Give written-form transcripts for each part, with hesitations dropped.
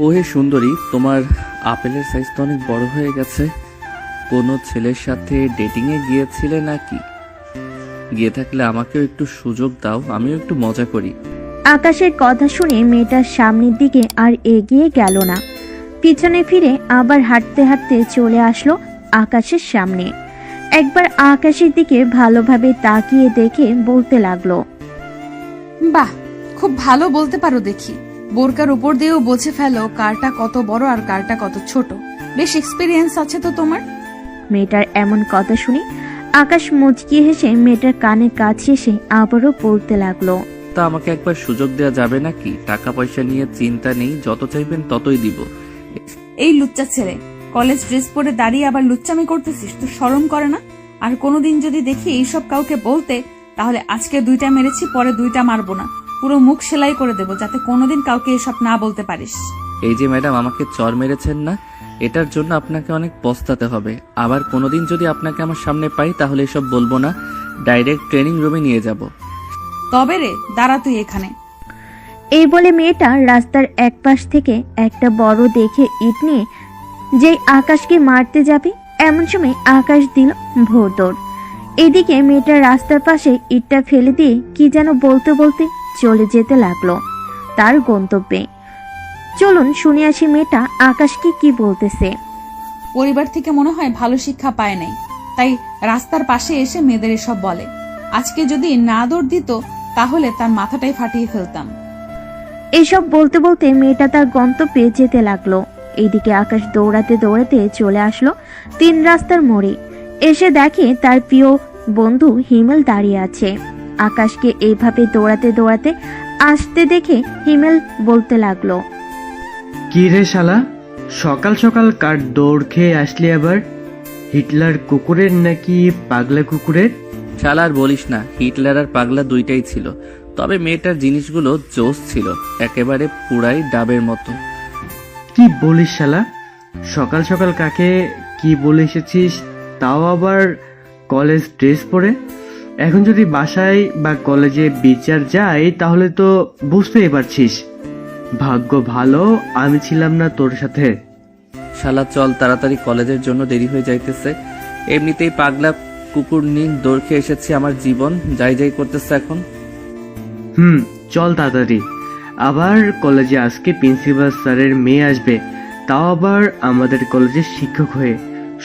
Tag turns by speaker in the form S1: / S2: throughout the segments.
S1: ওহে সুন্দরী, তোমার আপেলের সাইজ তো অনেক বড় হয়ে গেছে। কোনো ছেলের সাথে ডেটিংয়ে গিয়েছিলে নাকি? গিয়ে থাকলে আমাকেও একটু সুযোগ দাও, আমিও একটু মজা করি।
S2: আকাশের কথা শুনে মেয়েটার সামনের দিকে আর এগিয়ে গেল না, পিছনে ফিরে আবার হাঁটতে হাঁটতে চলে আসলো আকাশের সামনে। একবার আকাশের দিকে ভালোভাবে তাকিয়ে দেখে বলতে লাগলো,
S3: বাহ, খুব ভালো বলতে পারো দেখি। বোরকার উপর দিয়েও বুঝে ফেলো কারটা কত বড় আর কারটা কত ছোট। বেশ এক্সপিরিয়েন্স আছে তো তোমার।
S2: মেয়েটার এমন কথা শুনে আকাশ মুচকি হেসে মেয়েটার কানের কাছে এসে আবারও বলতে লাগলো,
S1: তা আমাকে একবার সুযোগ দেওয়া যাবে নাকি? টাকা পয়সা নিয়ে চিন্তা নেই, যত চাইবেন ততই দিব।
S3: এই লুচ্চা ছেলে, কলেজ ড্রেস পরে দাঁড়িয়ে আবার লুচ্চামি করতেছিস, তো শরম করে না? আর কোনোদিন যদি দেখি এইসব কাউকে বলতে, তাহলে আজকে 2টা মেরেছি, পরে 2টা মারবো না, পুরো মুখ সেলাই করে দেবো, যাতে কোনোদিন কাউকে এসব না বলতে পারিস।
S1: এই যে ম্যাডাম আমাকে চর মেরেছেন না, এটার জন্য আপনাকে অনেক পস্তাতে হবে। আবার কোনোদিন যদি আপনাকে আমার সামনে পাই তাহলে এসব বলবো না, ডাইরেক্ট ট্রেনিং রুমে নিয়ে যাব।
S3: তবে রে, দাঁড়া তুই এখানে।
S2: এই বলে মেয়েটা রাস্তার এক পাশ থেকে একটা বড় দেখে ইট নিয়ে যেই আকাশকে মারতে যাবে, এমন সময় আকাশ দিল ভোর দৌড়। এদিকে মেয়েটা রাস্তার পাশে ইটটা ফেলে দিয়ে কি যেন বলতে বলতে চলে যেতে লাগলো তার গন্তব্যে। চলুন শুনে আসি মেয়েটা আকাশকে কি বলতেছে।
S3: পরিবার থেকে মনে হয় ভালো শিক্ষা পায় নাই, তাই রাস্তার পাশে এসে মেয়েদের এসব বলে। আজকে যদি না দৌড় দিত তাহলে তার মাথাটাই ফাটিয়ে ফেলতাম।
S2: এসব বলতে বলতে মেয়েটা তার গন্তব্যে যেতে লাগলো। এইদিকে আকাশ দৌড়াতে দৌড়াতে চলে আসলো 3 রাস্তার মোড়ে। এসে দেখে তার প্রিয় বন্ধু হিমেল দাঁড়িয়ে আছে। আকাশকে এইভাবে দৌড়াতে দৌড়াতে আসতে দেখে হিমেল বলতে লাগলো,
S4: কি রে শালা, সকাল সকাল কার দৌড় খেয়ে আসলি আবার? হিটলার কুকুরের নাকি পাগলা কুকুরের?
S1: শালা আর বলিস না, হিটলার আর পাগলা দুইটাই ছিল, তবে মেয়েটার জিনিসগুলো জোস ছিল, একেবারে পুরাই ডাবের মতো।
S4: কি বলিস শালা, সকাল সকাল কাকে কি বলে এসেছিস, তাও আবার কলেজ ড্রেস পরে? এখন যদি বাসায় বা কলেজে বিচার যাই তাহলে তো বুঝতেই পারছিস, ভাগ্য ভালো আমি ছিলাম না তোর সাথে।
S1: শালা চল তাড়াতাড়ি, কলেজের জন্য দেরি হয়ে যাইতেছে। এমনিতেই পাগলা কুকুর নিন দৌড় খেয়ে এসেছি, আমার জীবন যাই যাই করতেছে এখন।
S4: চল তাড়াতাড়ি। আবার কলেজে আজকে প্রিন্সিপাল স্যারের মেয়ে আসবে, তাও আবার আমাদের কলেজের শিক্ষক হয়ে।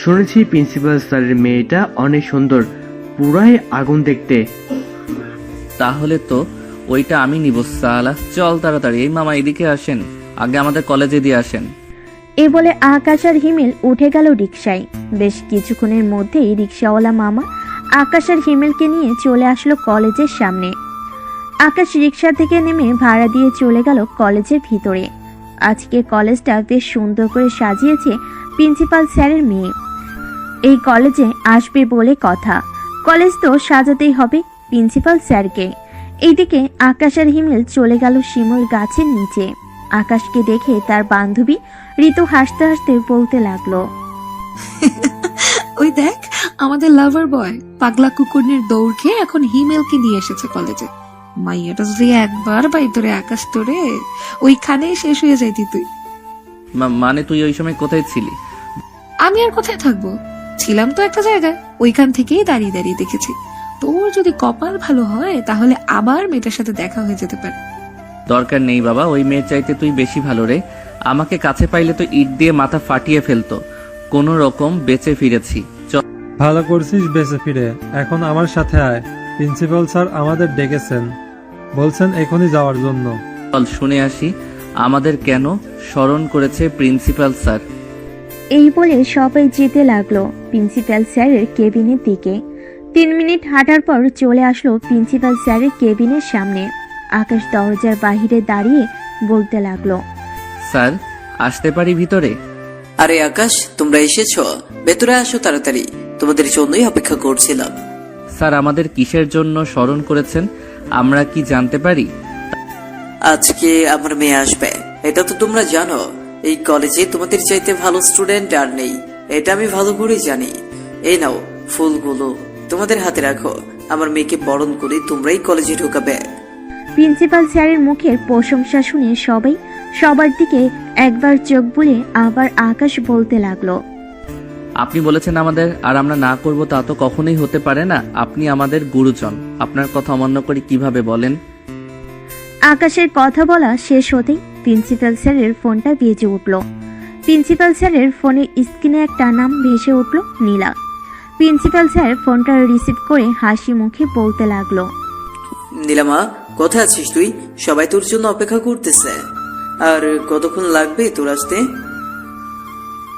S4: শুনেছি প্রিন্সিপাল স্যারের মেয়েটা অনেক সুন্দর, পুরাই আগুন দেখতে।
S1: তাহলে তো ওইটা আমি নিব শালা। চল তাড়াতাড়ি। এই মামা এদিকে আসেন, আগে আমাদের কলেজে দিয়ে আসেন।
S2: এই বলে আকাশ আর হিমেল উঠে গেল রিকশায়। বেশ কিছুক্ষণের মধ্যেই রিকশাওয়ালা মামা আকাশ আর হিমেলকে নিয়ে চলে আসলো কলেজের সামনে। আকাশ রিকশা থেকে নেমে ভাড়া দিয়ে চলে গেল কলেজের ভিতরে। আজকে কলেজটা বেশ সুন্দর করে সাজিয়েছে প্রিন্সিপাল স্যারের মেয়ে। এই কলেজে আসবে বলে কথা, কলেজ তো সাজাতেই হবে প্রিন্সিপাল স্যারকে। এইদিকে আকাশ আর হিমেল চলে গেল শিমুল গাছের নিচে। আকাশকে দেখে তার বান্ধবী ঋতু হাসতে হাসতে বলতে লাগলো,
S5: ওই দেখ, আমাদের লাভার বয় পাগলা কুকুরনির দৌড় খেয়ে এখন হিমেলকে নিয়ে এসেছে কলেজে। মাইয়াটা যদি একবার বাইতরে আকাশ তোরে, ওইখানেই শেষ হয়ে যাইতি তুই।
S1: মানে তুই ওই সময় কোথায় ছিলি?
S5: আমি আর কোথায় থাকবো, ছিলাম তো একটা জায়গায়, ওইখান থেকেই দাঁড়িয়ে দাঁড়িয়ে দেখেছি। তোর যদি কপাল ভালো হয় তাহলে আবার মেয়েটার সাথে দেখা হয়ে যেতে পারে।
S1: দরকার নেই বাবা, ওই মেয়ের চাইতে তুই বেশি ভালো রে। আমাকে কাছে পাইলে তো ইট দিয়ে মাথা ফাটিয়ে ফেলতো, কোন রকম বেঁচে ফিরেছি।
S6: ভালো করছিস বেঁচে ফিরে। এখন আমার সাথে আয়, প্রিন্সিপাল স্যার আমাদের ডেকেছেন, বলছেন এখনই যাওয়ার জন্য।
S1: চল শুনে আসি আমাদের কেন স্মরণ করেছে প্রিন্সিপাল স্যার।
S2: এই বলে সবাই যেতে লাগলো প্রিন্সিপাল স্যারের কেবিনের দিকে। 3 মিনিট হাঁটার পর চলে আসলো প্রিন্সিপাল স্যারের কেবিনের সামনে। আকাশ দরজার বাহিরে দাঁড়িয়ে বলতে লাগলো,
S1: স্যার আসতে পারি ভিতরে?
S7: আরে আকাশ, তোমরা এসেছো, ভেতরে আসো তাড়াতাড়ি, তোমাদের জন্যই অপেক্ষা করছিলাম।
S1: স্যার আমাদের কিসের জন্য স্মরণ করেছেন আমরা কি জানতে পারি?
S7: আজকে আমার মেয়ে আসবে, এটা তো তোমরা জানো। এই কলেজে তোমাদের চাইতে ভালো স্টুডেন্ট আর নেই, এটা আমি ভালো করে জানি। এই নাও ফুলগুলো, তোমাদের হাতে রাখো, আমার মেয়েকে বরণ করে তোমরাই কলেজে ঢোকাবে।
S2: প্রিন্সিপাল স্যারের মুখের প্রশংসা শুনে সবাই সবার দিকে একবার চোখ বুলিয়ে আবার আকাশ বলতে লাগলো।
S1: আপনি বলেছেন আমাদের, আর আমরা না করব তা তো কখনোই হতে পারে না। আপনি আমাদের গুরুজন, আপনার কথা অমান্য করে কিভাবে বলেন?
S2: আকাশের কথা বলা শেষ হতেই প্রিন্সিপাল স্যারের ফোনটা বেজে উঠল। প্রিন্সিপাল স্যারের ফোনের স্ক্রিনে একটা নাম ভেসে উঠল, নীলা। প্রিন্সিপাল স্যার ফোনটা রিসিভ করে হাসি মুখে বলতে লাগলো।
S7: নীলামা, কোথায় আছিস তুই? সবাই তোর জন্য অপেক্ষা করতেছে। আর কতক্ষণ লাগবে তোর আসতে?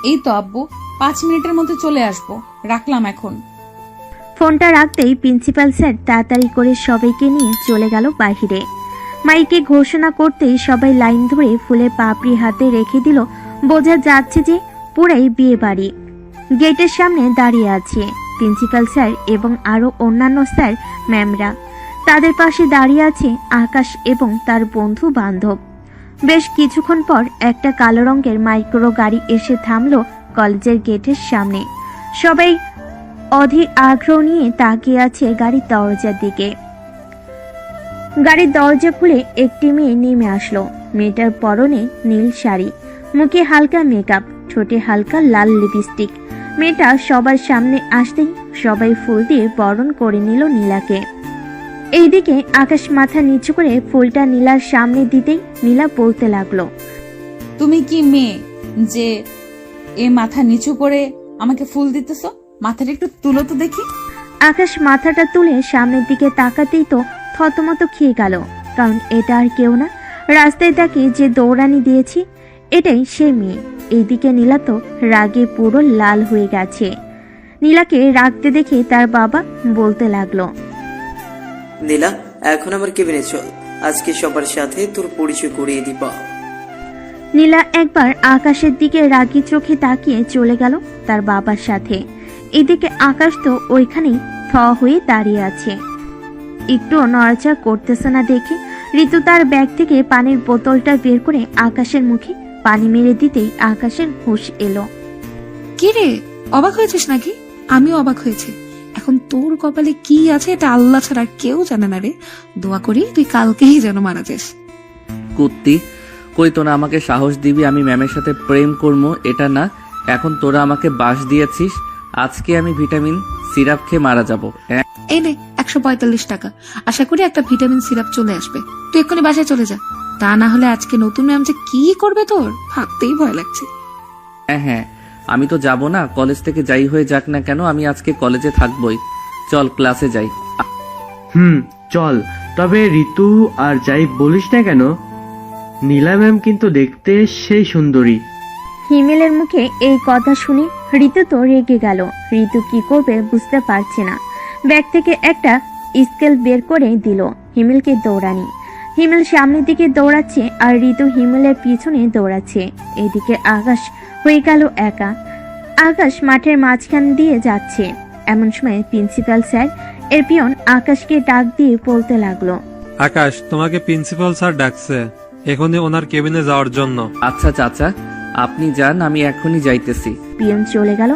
S3: এই তো আব্বু, 5 মিনিটের মধ্যে চলে আসবো। রাখলাম এখন।
S2: ফোনটা রাখতেই প্রিন্সিপাল স্যার তাড়াতাড়ি করে সবাইকে নিয়ে চলে গেল বাহিরে। মাইকে ঘোষণা করতেই সবাই লাইন ধরে ফুলের পাপড়ি হাতে রেখে দিল। বোঝা যাচ্ছে যে পুরাই বিয়ে বাড়ি। গেটের সামনে দাঁড়িয়ে আছে প্রিন্সিপাল স্যার এবং আরো অন্যান্য স্যার ম্যামরা। তাদের পাশে দাঁড়িয়ে আছে আকাশ এবং তার বন্ধু বান্ধব। বেশ কিছুক্ষণ পর একটা কালো রঙের মাইক্রো গাড়ি এসে থামলো কলেজের গেটের সামনে। সবাই অধীর আগ্রহ নিয়ে তাকিয়ে আছে গাড়ির দরজার দিকে। গাড়ির দরজা খুলে একটি মেয়ে নেমে আসলো। মেয়েটার পরনে নীল শাড়ি, মুখে হালকা মেকআপ, ঠোঁটে হালকা লাল লিপস্টিক। মেয়েটা সবার সামনে আসতেই সবাই ফুল দিয়ে বরণ করে নিল নীলাকে। এইদিকে আকাশ মাথা নিচু করে ফুলটা নীলার সামনে দিতেই নীলা বলতে লাগলো।
S3: তুমি কি মেয়ে যে এ মাথা নিচু করে আমাকে ফুল দিতেছ? মাথাটা একটু তুলো তো দেখি।
S2: আকাশ মাথাটা তুলে সামনের দিকে তাকাতেই তো থতমত খেয়ে গেল, কারণ এটা আর কেউ না, রাস্তায় তাকে যে দৌড়ানি দিয়েছি এটাই সে মেয়ে। এইদিকে নীলা তো রাগে পুরো লাল হয়ে গেছে। নীলাকে রাগতে দেখে তার বাবা বলতে লাগলো।
S7: নীলা, এখন আমার কেবিনে চল, আজকে সবার সাথে তোর পরিচয় করিয়ে দিব।
S2: নীলা একবার আকাশের দিকে রাগী চোখে তাকিয়ে চলে গেল তার বাবার সাথে। এদিকে আকাশ তো ওইখানেই থ হয়ে দাঁড়িয়ে আছে, একটু নড়াচড়া করতেছে না দেখে ঋতু তার ব্যাগ থেকে পানির বোতলটা বের করে আকাশের মুখে পানি মেরে দিতেই আকাশের হুঁশ এলো।
S5: কি রে, অবাক হয়েছিস নাকি? আমিও অবাক হয়েছি। এখন তোর কপালে কি আছে এটা আল্লাহ ছাড়া কেউ জানে না রে। দোয়া করি তুই কালকেই যেন মারা যাস।
S1: কুত্তি, কই তোরা আমাকে সাহস দিবি আমি ম্যামের সাথে প্রেম করবো? এটা না, এখন তোরা আমাকে বাস দিয়েছিস। আজকে আমি ভিটামিন সিরাপ খেয়ে মারা যাবো।
S5: এই নে 145 টাকা। আশা করি একটা ভিটামিন সিরাপ চলে আসবে। তুই এক্ষুনি বাসায় চলে যা, তা না হলে আজকে নতুন ম্যাম যে কি করবে তোর ভাবতেই ভয় লাগছে।
S1: হ্যাঁ, আমি তো যাব না। কলেজ থেকে যাই হয়ে যাক না কেন, আমি আজকে কলেজে থাকবই। চল ক্লাসে যাই।
S4: চল। তবে ঋতু, আর যাই বলিস না কেন, নীলা ম্যাম কিন্তু দেখতে সেই সুন্দরী।
S2: হিমেলের মুখে এই কথা শুনে ঋতু তো রেগে গেল। ঋতু কি করবে বুঝতে পারছে না। ব্যাগ থেকে একটা স্কেল বের করে দিল হিমেলকে দৌড়ানি। হিমেল সামনের দিকে দৌড়াচ্ছে আর ঋতু হিমেলের পিছনে দৌড়াচ্ছে। এদিকে আকাশ হয়ে গেল একা। আকাশ মাঠের মাঝখান দিয়ে যাচ্ছে। এমন সময় প্রিন্সিপাল স্যার এর পিয়ন আকাশকে ডাক দিয়ে বলতে লাগলো।
S6: আকাশ, তোমাকে প্রিন্সিপাল স্যার ডাকছে এখনই ওনার কেবিনে যাওয়ার জন্য।
S1: আচ্ছা চাচা, আপনি যান, আমি এখনই যাইতেছি।
S2: পিয়ন চলে গেল।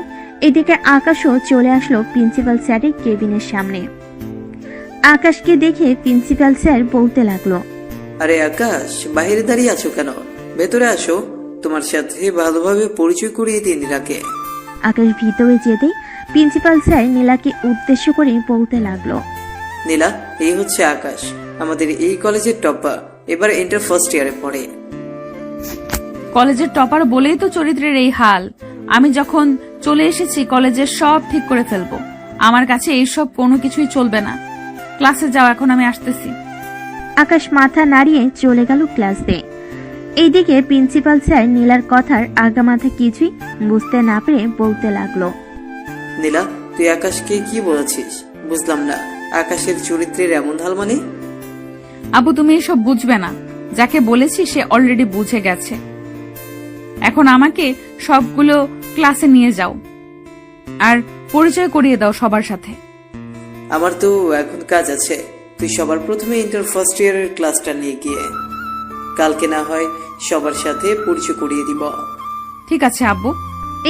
S2: এদিকে আকাশও চলে আসলো প্রিন্সিপাল স্যারের কেবিনের সামনে। আকাশকে দেখে প্রিন্সিপাল স্যার বলতে লাগলো।
S7: আরে আকাশ, বাইরে দাঁড়িয়ে আছো কেন? ভেতরে আসো, তোমার সাথে ভালোভাবে পরিচয় করিয়ে দিই নীলাকে।
S2: আকাশ ভিতরে যেতেই প্রিন্সিপাল স্যার নীলাকে উদ্দেশ্য করে বলতে লাগলো।
S7: নীলা, এই হচ্ছে আকাশ, আমাদের এই কলেজের টপার, এবার ইন্টার ফার্স্ট ইয়ারে পড়ে।
S3: কলেজের টপার বলেই তো চরিত্রের এই হাল। আমি যখন চলে এসেছি কলেজের সব ঠিক করে ফেলবো। আমার কাছে এইসব কোনো কিছুই চলবে না। ক্লাসে যাও, এখন আমি আসতেছি।
S2: আকাশ মাথা নাড়িয়ে চলে গেল ক্লাসে। এইদিকে প্রিন্সিপাল স্যার নীলার কথার আগামাথা কিছুই বুঝতে না পেরে বলতে লাগলো।
S7: নীলা, তুই আকাশকে কি বলেছিস? বুঝলাম না, আকাশের চরিত্রের এমন হাল মানে?
S3: আবু, তুমি এসব বুঝবে না। যাকে বলেছি সে অলরেডি বুঝে গেছে। এখন আমাকে সবগুলো ক্লাসে নিয়ে যাও আর পরিচয় করিয়ে দাও সবার সাথে।
S7: আমার তো এখন কাজ আছে, তুই সবার প্রথমে ইন্টার ফার্স্ট ইয়ারের ক্লাসটা নিয়ে গিয়ে কালকে না হয় সবার সাথে পরিচয় করিয়ে দিব।
S3: ঠিক আছে আব্বু।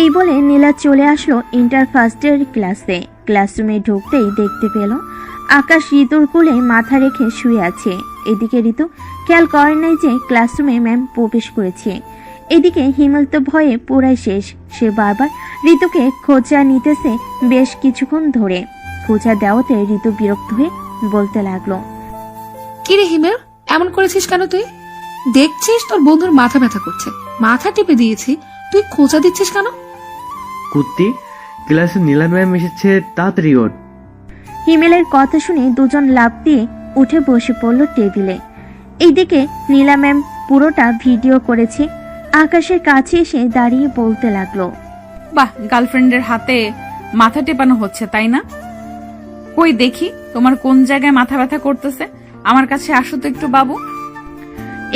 S2: এই বলে নীলা চলে আসলো ইন্টার ফার্স্ট ইয়ার ক্লাসে। ক্লাসরুমে ঢুকতেই দেখতে পেল আকাশ ঋতুর কোলে মাথা রেখে শুয়ে আছে। এদিকে ঋতু খেয়াল করে নাই যে ক্লাসরুমে ম্যাম প্রবেশ করেছে। এদিকে হিমেল তো ভয়ে পুরাই শেষ। সে বারবার ঋতুকে খোঁজা নিতেছে বেশ কিছুক্ষণ ধরে। খোঁজা দেওয়াতে ঋতু বিরক্ত হয়ে বলতে লাগলো,
S5: কিরে হিমেল, এমন করেছিস কেন তুই? দেখছিস তোর বন্ধুর মাথা ব্যথা করছে, মাথা টিপে দিয়েছি, তুই খোঁজা দিচ্ছিস কেন?
S4: কুত্তি, ক্লাসে নীলা ম্যাম এসেছে, তাড়াতাড়ি ওঠ।
S2: হিমেলের কথা শুনে দুজন লাফ দিয়ে উঠে বসে পড়ল টেবিলে। এইদিকে নীলা ম্যাম পুরোটা ভিডিও করেছে। আকাশের কাছে এসে দাঁড়িয়ে বলতে লাগলো,
S3: বাহ, গার্লফ্রেন্ডের হাতে মাথা টেপানো হচ্ছে তাই না? কই দেখি তোমার কোন জায়গায় মাথা ব্যথা করতেছে, আমার কাছে আসো তো একটু বাবু।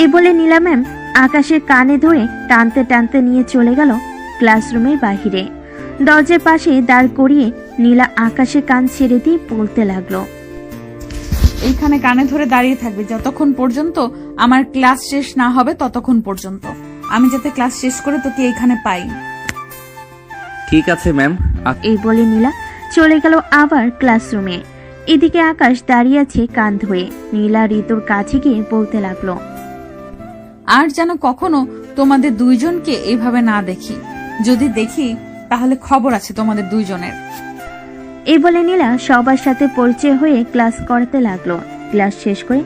S2: এই বলে নীলা ম্যাম আকাশের কানে ধরে টানতে টানতে নিয়ে চলে গেল ক্লাসরুমের বাহিরে। দরজার পাশে দাঁড় করিয়ে নীলা আকাশের কান ছেড়ে দিয়ে বলতে লাগলো,
S3: এইখানে কানে ধরে দাঁড়িয়ে থাকবে যতক্ষণ পর্যন্ত আমার ক্লাস শেষ না হবে, ততক্ষণ পর্যন্ত। আমি যাতে ক্লাস শেষ করে তোকে এইখানে পাই।
S1: ঠিক আছে ম্যাম।
S2: এই বলে নীলা চলে গেল আবার ক্লাসরুমে। এদিকে আকাশ দাঁড়িয়ে আছে কান ধরে। নীলা ঋতুর কাছে গিয়ে বলতে লাগলো,
S3: আর যেন কখনো তোমাদের দুইজনকে এইভাবে না দেখি। যদি দেখি তাহলে খবর আছে তোমাদের দুইজনের।
S2: এই বলে নীলা সবার সাথে পরিচয় হয়ে ক্লাস করাতে লাগলো। ক্লাস শেষ করে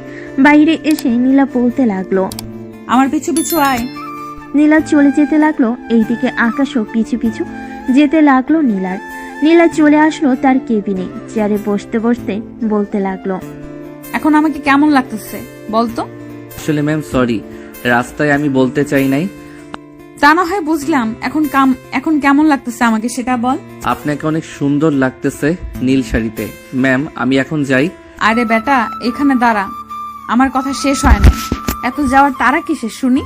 S2: বাইরে এসে নীলা বলতে লাগলো,
S3: আমার পিছু পিছু আয়।
S2: নীলা চলে যেতে লাগলো। এইদিকে আকাশও পিছু পিছু যেতে লাগলো নীলার। নীলা চলে আসলো তার কেবিনে। চেয়ারে বসতে বসতে বলতে লাগলো,
S3: এখন আমাকে কেমন লাগতেছে বলতো?
S1: আসলে ম্যাম সরি, রাস্তায় আমি বলতে চাই নাই।
S3: তা না হয় বুঝলাম, এখন কেমন লাগতেছে আমাকে সেটা বল।
S1: আপনাকে অনেক সুন্দর লাগতেছে নীল শাড়িতে। ম্যাম আমি এখন যাই।
S3: আরে বেটা, এখানে দাঁড়া, আমার কথা শেষ হয় না। এত যাওয়ার তারা কিসের শুনি?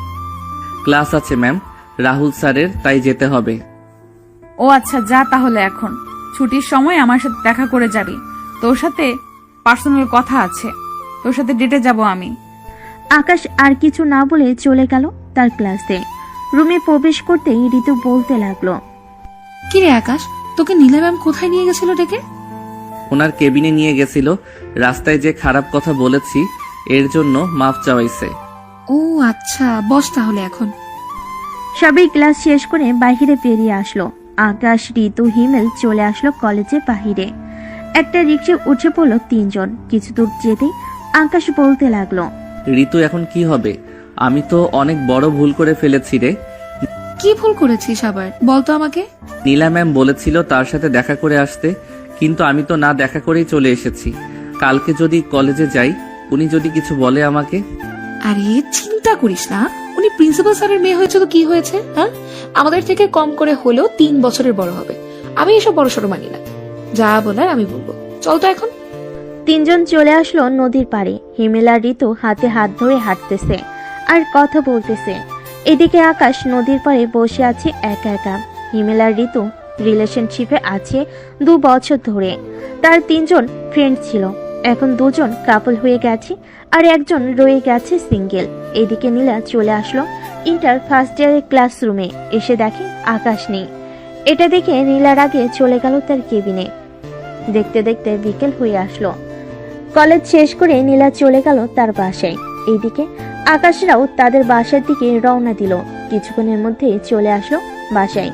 S1: ক্লাস আছে ম্যাম, রাহুল স্যারের, তাই যেতে হবে।
S3: ও আচ্ছা, যা তাহলে। এখন ছুটির সময় আমার সাথে দেখা করে যাবি। তোর সাথে পার্সোনাল কথা আছে, তোর সাথে ডেটে যাব আমি।
S2: আকাশ আর কিছু না বলে চলে গেল তার ক্লাসে। রুমে প্রবেশ করতেই ঋতু বলতে লাগলো,
S5: কিরে আকাশ, তোকে নীলা ম্যাম কোথায় নিয়ে গেছিল ডেকে?
S1: ওনার কেবিনে নিয়ে গেছিল। রাস্তায় যে খারাপ কথা বলেছি এর জন্য মাফ চাওয়াইছে।
S5: ও আচ্ছা, বস তাহলে এখন।
S2: সবাই ক্লাস শেষ করে বাহিরে বেরিয়ে আসলো। আকাশ, ঋতু, হিমেল চলে আসলো কলেজের বাহিরে। একটা রিক্সা উঠে পড়লো তিনজন। কিছু দূর যেতেই আকাশ বলতে লাগলো,
S1: ঋতু এখন কি হবে? আমি তো অনেক বড় ভুল করে ফেলেছি রে।
S5: কি ভুল করেছিস আবার, বলতো আমাকে।
S1: নীলা ম্যাম বলেছিল তার সাথে দেখা করে আসতে, কিন্তু আমি তো না দেখা করেই চলে এসেছি। কালকে যদি কলেজে যাই, উনি যদি কিছু বলে আমাকে।
S5: আরে চিন্তা করিস না, উনি প্রিন্সিপাল স্যারের মেয়ে হয়েছে তো কি হয়েছে? হ্যাঁ, আমাদের থেকে কম করে হলেও 3 বছরের বড় হবে। আমি এসব বড় সড়ো মানি না, যা বলার আমি বলবো। চল তো এখন।
S2: তিনজন চলে আসলো নদীর পাড়ে। হিমেল আর ঋতু হাতে হাত ধরে হাঁটতেছে আর কথা বলতেছে। এদিকে আকাশ নদীর পাড়ে বসে আছে একা একা। হিমেল আর ঋতু রিলেশনশিপে আছে 2 বছর ধরে। তার 3জন ফ্রেন্ড ছিল, এখন 2জন কাপল হয়ে গেছে আর একজন রয়ে গেছে সিঙ্গেল। এদিকে নীলা চলে আসলো ইন্টার ফার্স্ট ইয়ারের ক্লাসরুমে। এসে দেখে আকাশ নেই। এটা দেখে নীলার আগে চলে গেল তার কেবিনে। দেখতে দেখতে বিকেল হয়ে আসলো। কলেজ শেষ করে নীলা চলে গেল তার বাসায়। এইদিকে আকাশরাও তাদের বাসার দিকে রওনা দিল। কিছুক্ষণের মধ্যে চলে আসলো বাসায়।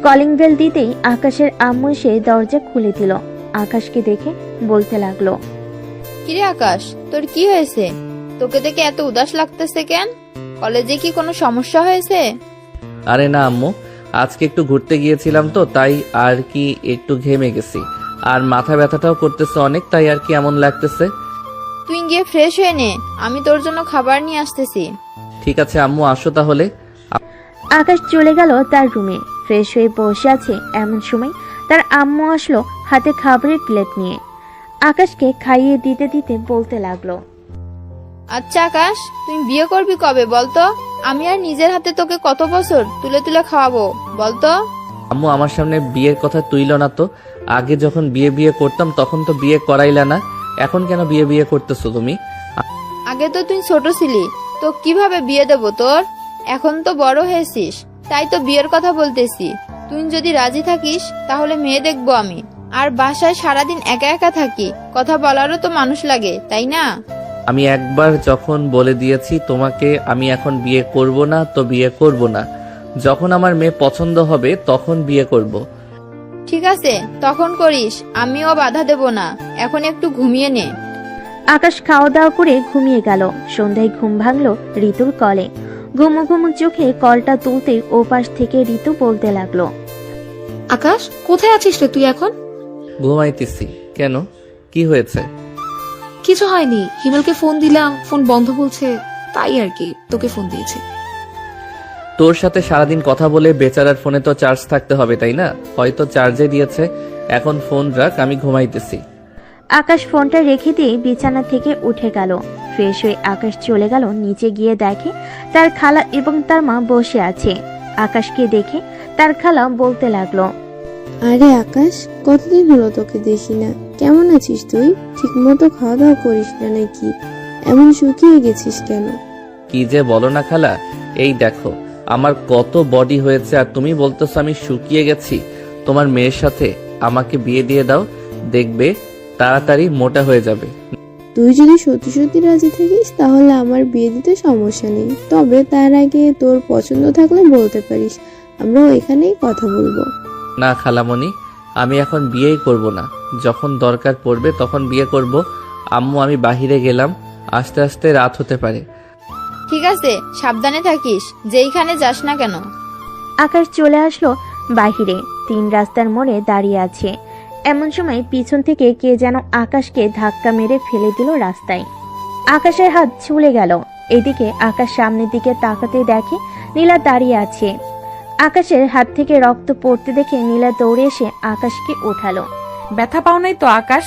S2: কলিং বেল দিতেই আকাশের আম্মু এসে দরজা খুলে দিল। আকাশকে দেখে বলতে লাগলো,
S8: কিরে আকাশ, তোর কি হয়েছে? তোকে দেখে এত উদাস লাগতেছে কেন? কলেজে কি কোনো সমস্যা হয়েছে?
S1: আরে না আম্মু, আজকে একটু ঘুরতে গিয়েছিলাম তো, তাই আর কি একটু ঘেমে গেছি। আর মাথা ব্যথাটাও করতেছে অনেক, তাই আর কি এমন লাগতেছে।
S8: তুই গিয়ে ফ্রেশ হয়ে নে, আমি তোর জন্য খাবার নিয়ে আসতেছি।
S1: ঠিক আছে আম্মু, আসো তাহলে।
S2: আকাশ চলে গেল তার রুমে। ফ্রেশ হয়ে বসে আছে এমন সময় তার আম্মু আসলো হাতে খাবারের প্লেট নিয়ে। আকাশকে খাইয়ে দিতে দিতে বলতে লাগলো,
S8: আচ্ছা আকাশ, তুই বিয়ে করবি কবে বলতো? আমি আর নিজের হাতে তোকে কত বছর তুলে তুলে খাওয়াবো বলতো?
S1: আম্মু আমার সামনে বিয়ের কথা তুইল না তো। আগে যখন বিয়ে বিয়ে করতাম তখন তো বিয়ে করাইলা না, এখন কেন বিয়ে বিয়ে করতেছো তুমি?
S8: আগে তো তুই ছোট ছিলি, তো কিভাবে বিয়ে দেবো তোর? এখন তো বড় হয়েছিস, তাই তো বিয়ের কথা বলতেছি। তুই যদি রাজি থাকিস তাহলে মেয়ে দেখবো আমি। আর বাসায় সারাদিন একা একা থাকি, কথা বলারও তো মানুষ লাগে, তাই না?
S1: আমি একবার যখন বলে দিয়েছি তোমাকে আমি এখন বিয়ে করব না, তো বিয়ে করব না। যখন আমার মেয়ে পছন্দ হবে তখন বিয়ে করব।
S8: ঠিক আছে, তখন করিস, আমিও বাধা দেব না। এখন একটু ঘুমিয়ে নে।
S2: আকাশ খাওয়া দাওয়া করে ঘুমিয়ে গেল। সন্ধ্যায় ঘুম ভাঙলো ঋতুর কলে। ঘুমু ঘুমু চোখে কলটা তুলতে ওপাশ থেকে ঋতু বলতে লাগলো,
S5: আকাশ, কোথায় আছিস রে তুই এখন?
S1: ঘুমাইতেছি। কেন, কি হয়েছে?
S5: কিছু হয়নি, হিমেলকে ফোন দিলাম, ফোন বন্ধ বলছে, তাই আর কি তোকে ফোন দিয়েছি।
S1: তোর সাথে সারাদিন কথা বলে বেচারার ফোনে তো চার্জ থাকতে হবে, তাই না? হয়তো চার্জে দিয়েছে। এখন ফোন রাখ, আমি ঘুমাইতেছি।
S2: আকাশ ফোনটা রেখে দিয়ে বিছানা থেকে উঠে গেল। ফ্রেশ হয়ে আকাশ চলে গেল নিচে, গিয়ে দেখে তার খালা এবং তার মা বসে আছে। আকাশকে দেখে তার খালা বলতে লাগলো,
S9: আরে আকাশ, কতদিন হলো তোকে দেখি না। কেমন আছিস তুই? ঠিক মতো খাওয়া দাওয়া করিস না নাকি? এমন শুকিয়ে গেছিস কেন?
S1: কি যে বলো না খালা, এই দেখো আমার কত বডি হয়েছে আর তুমি বলতেছো আমি শুকিয়ে গেছি। তোমার মেয়ের সাথে আমাকে বিয়ে দিয়ে দাও, দেখবে তাড়াতাড়ি মোটা হয়ে যাবে।
S9: তুই যদি সত্যি সত্যি রাজি থাকিস তাহলে আমার বিয়ে দিতে সমস্যা নেই, তবে তার আগে তোর পছন্দ থাকলে বলতে পারিস, আমরা এখানেই কথা বলবো।
S1: না খালামণি, আমি এখন বিয়েই করব না। যখন দরকার পড়বে তখন বিয়ে করব। আম্মু, আমি বাহিরে গেলাম, আস্তে আস্তে রাত হতে পারে।
S8: ঠিক আছে, সাবধানে থাকিস, যেইখানে যাস না কেন।
S2: আকাশ চলে আসলো বাহিরে। 3 রাস্তার মোড়ে দাঁড়িয়ে আছে। এমন সময় পিছন থেকে কে যেন আকাশকে ধাক্কা মেরে ফেলে দিল রাস্তায়। আকাশের হাত ছুলে গেল। এদিকে আকাশ সামনের দিকে তাকাতে দেখে নীলা দাঁড়িয়ে আছে। আকাশের হাত থেকে রক্ত পড়তে দেখে নীলা দৌড়ে এসে আকাশকে ওঠালো।
S3: ব্যথা পাও নাই তো আকাশ?